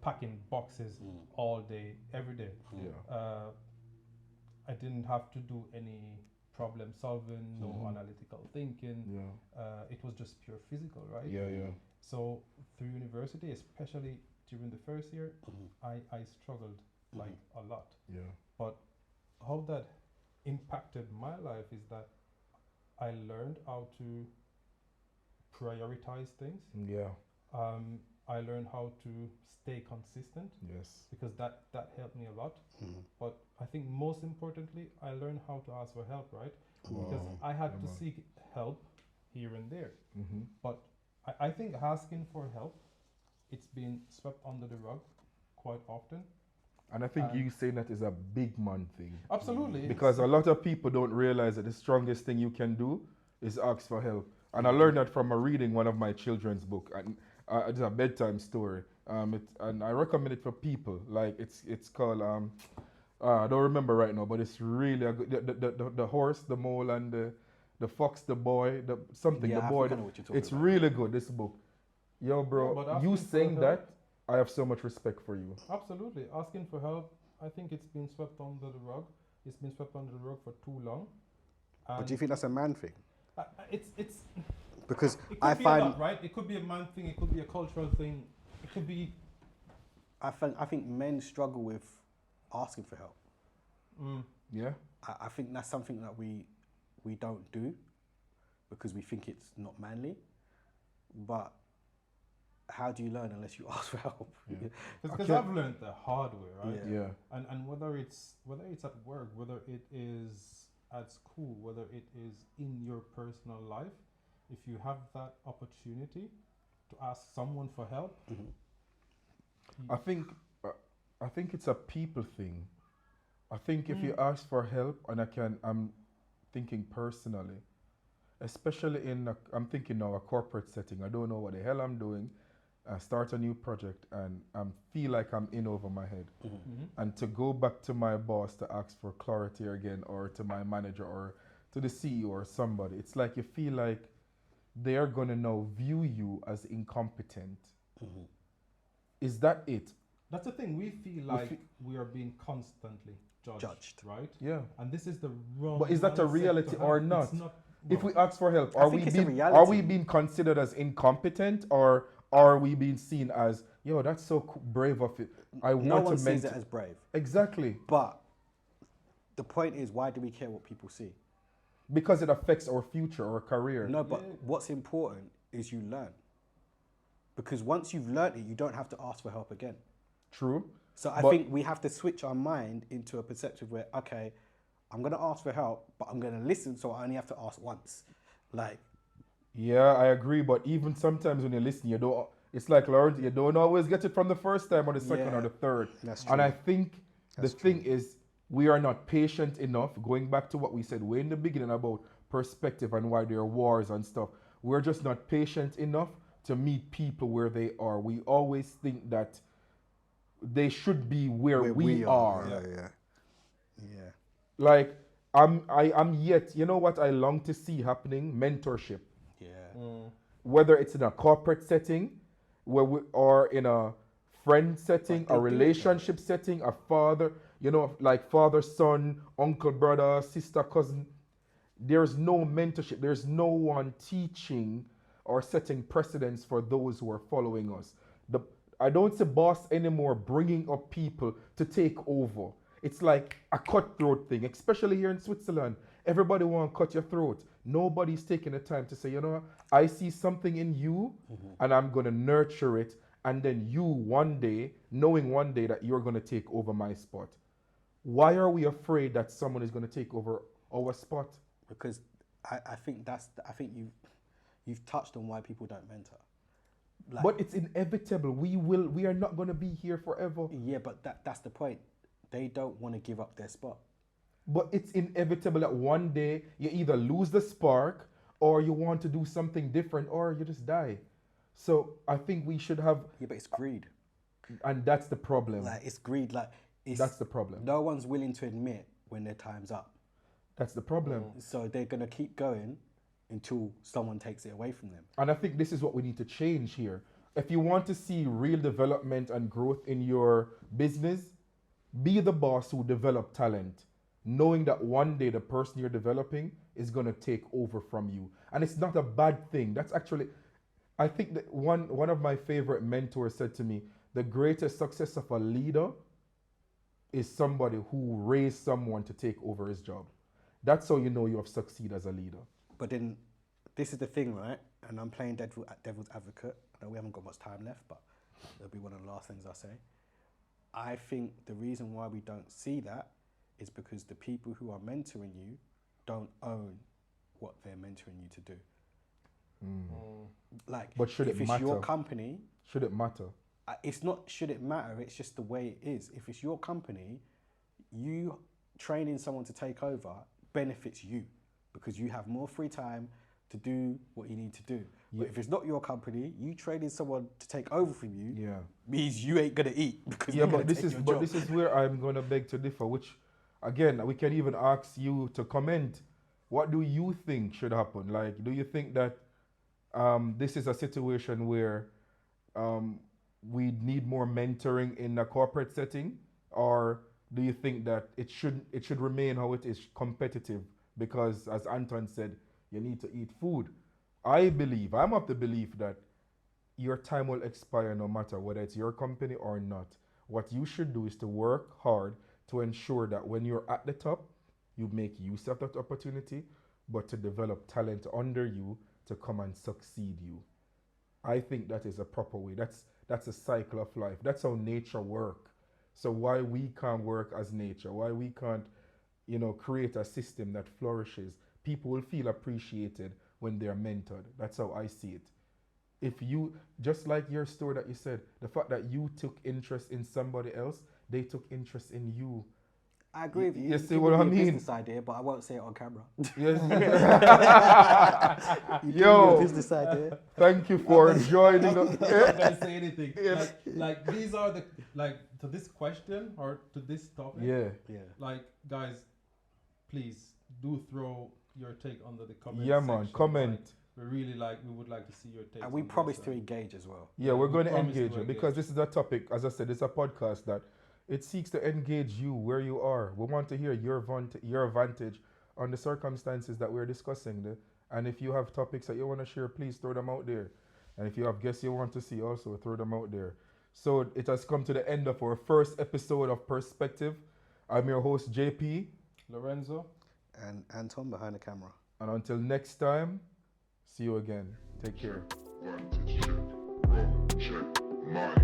packing boxes all day, every day. Yeah. I didn't have to do any problem solving, no analytical thinking. Yeah. It was just pure physical, right? Yeah. So through university, especially during the first year, I struggled like a lot. Yeah. But how that impacted my life is that I learned how to prioritize things. Yeah. I learned how to stay consistent Yes. because that helped me a lot. But I think most importantly, I learned how to ask for help, right? Because I had to seek help here and there. But I think asking for help, it's been swept under the rug quite often. And I think you saying that is a big man thing. Absolutely. Because a lot of people don't realize that the strongest thing you can do is ask for help. And I learned that from reading one of my children's book. And it's a bedtime story. And I recommend it for people. Like it's called I don't remember right now, but it's really a good. The horse, the mole, and the fox, the boy, the something, Yeah, the I boy. forgot what you're talking It's about. really good. This book, yo, bro. No, but You asking for saying help- that, I have so much respect for you. Absolutely. Asking for help, I think it's been swept under the rug. It's been swept under the rug for too long. But do you think that's a man thing? It's Because it could I be a find lot, right? It could be a man thing. It could be a cultural thing. It could be. I think men struggle with asking for help. Yeah. I think that's something that we don't do because we think it's not manly. But how do you learn unless you ask for help? Because Okay. I've learned the hard way, right? Yeah. And whether it's at work, whether it is at school, whether it is in your personal life, if you have that opportunity to ask someone for help, I think it's a people thing. I think if you ask for help, and I'm thinking personally, especially I'm thinking now a corporate setting. I don't know what the hell I'm doing. I start a new project and I feel like I'm in over my head. And to go back to my boss to ask for clarity again, or to my manager, or to the CEO or somebody, it's like you feel like they are gonna now view you as incompetent. Is that it? that's the thing. We feel like we are being constantly judged, right? Yeah. And this is the wrong. But is that a mindset reality to or have. not? It's not. If we ask for help, I think it's a reality. are we being considered as incompetent, or Or are we being seen as, yo, that's so brave of it. I No want one to sees mentor. it as brave. Exactly. But the point is, why do we care what people see? Because it affects our future, our career. No, but what's important is you learn. Because once you've learned it, you don't have to ask for help again. True. So I think we have to switch our mind into a perspective where, okay, I'm going to ask for help, but I'm going to listen, so I only have to ask once. Like, Yeah, I agree. But even sometimes when you listen, you don't. It's like Lorenzo, you don't always get it from the first time or the second or the third. That's And true. I think the thing is, we are not patient enough. Going back to what we said way in the beginning about perspective and why there are wars and stuff, we're just not patient enough to meet people where they are. We always think that they should be where we are. Yeah. Like I'm yet. You know what I long to see happening? Mentorship. Yeah. Whether it's in a corporate setting, or in a friend setting, But a they do it, relationship setting, a father, like father, son, uncle, brother, sister, cousin. There's no mentorship. There's no one teaching or setting precedents for those who are following us. I don't see boss anymore bringing up people to take over. It's like a cutthroat thing, especially here in Switzerland. Everybody want to cut your throat. Nobody's taking the time to say, I see something in you and I'm going to nurture it. And then you one day, knowing one day that you're going to take over my spot. Why are we afraid that someone is going to take over our spot? Because I think you've touched on why people don't mentor. Like, But it's inevitable. We are not going to be here forever. yeah, but that's the point. They don't want to give up their spot. But it's inevitable that one day you either lose the spark or you want to do something different or you just die. So I think we should have, Yeah, but it's greed. and that's the problem. Like, it's greed. Like, That's the problem. No one's willing to admit when their time's up. That's the problem. So they're going to keep going until someone takes it away from them. And I think this is what we need to change here. If you want to see real development and growth in your business, be the boss who develop talent, knowing that one day the person you're developing is going to take over from you. And it's not a bad thing. That's actually, I think that one of my favorite mentors said to me, the greatest success of a leader is somebody who raised someone to take over his job. That's how you know you have succeeded as a leader. But then, this is the thing, right? And I'm playing devil's advocate. I know we haven't got much time left, but it'll be one of the last things I say. I think the reason why we don't see that is because the people who are mentoring you don't own what they're mentoring you to do. Like, But should if it it's matter? your company, Should it matter? it's not should it matter, it's just the way it is. If it's your company, you training someone to take over benefits you because you have more free time to do what you need to do. But if it's not your company, you training someone to take over from you means you ain't gonna eat because But this is where I'm gonna beg to differ, which again we can even ask you to comment. What do you think should happen? Like, do you think that this is a situation where we need more mentoring in a corporate setting, or do you think that it should remain how it is, competitive? Because as Anton said, you need to eat food. I'm of the belief that your time will expire no matter whether it's your company or not. What you should do is to work hard to ensure that when you're at the top, you make use of that opportunity, but to develop talent under you to come and succeed you. I think that is a proper way. That's a cycle of life. That's how nature works. So why we can't work as nature? Why we can't, create a system that flourishes? People will feel appreciated when they're mentored. That's how I see it. If you, just like your story that you said, the fact that you took interest in somebody else, they took interest in you. I agree with you. You see what I mean? Business idea, but I won't say it on camera. Yes. Yo, business idea. Thank you for joining us. I'm not gonna say anything. Like these are the to this question or to this topic. Yeah. Like, guys, please do throw your take under the comment. Yeah, man. section. Comment. Like, we would like to see your take. And we promise to engage as well. Yeah, we're going to promise engage to you because this is a topic, as I said, it's a podcast that it seeks to engage you where you are. We want to hear your vantage on the circumstances that we're discussing. And if you have topics that you want to share, please throw them out there. And if you have guests you want to see, also throw them out there. So it has come to the end of our first episode of Per-spec-tiv. I'm your host, JP. Lorenzo. And Anton behind the camera. And until next time, see you again. Take care. Vantage check, rum check, mind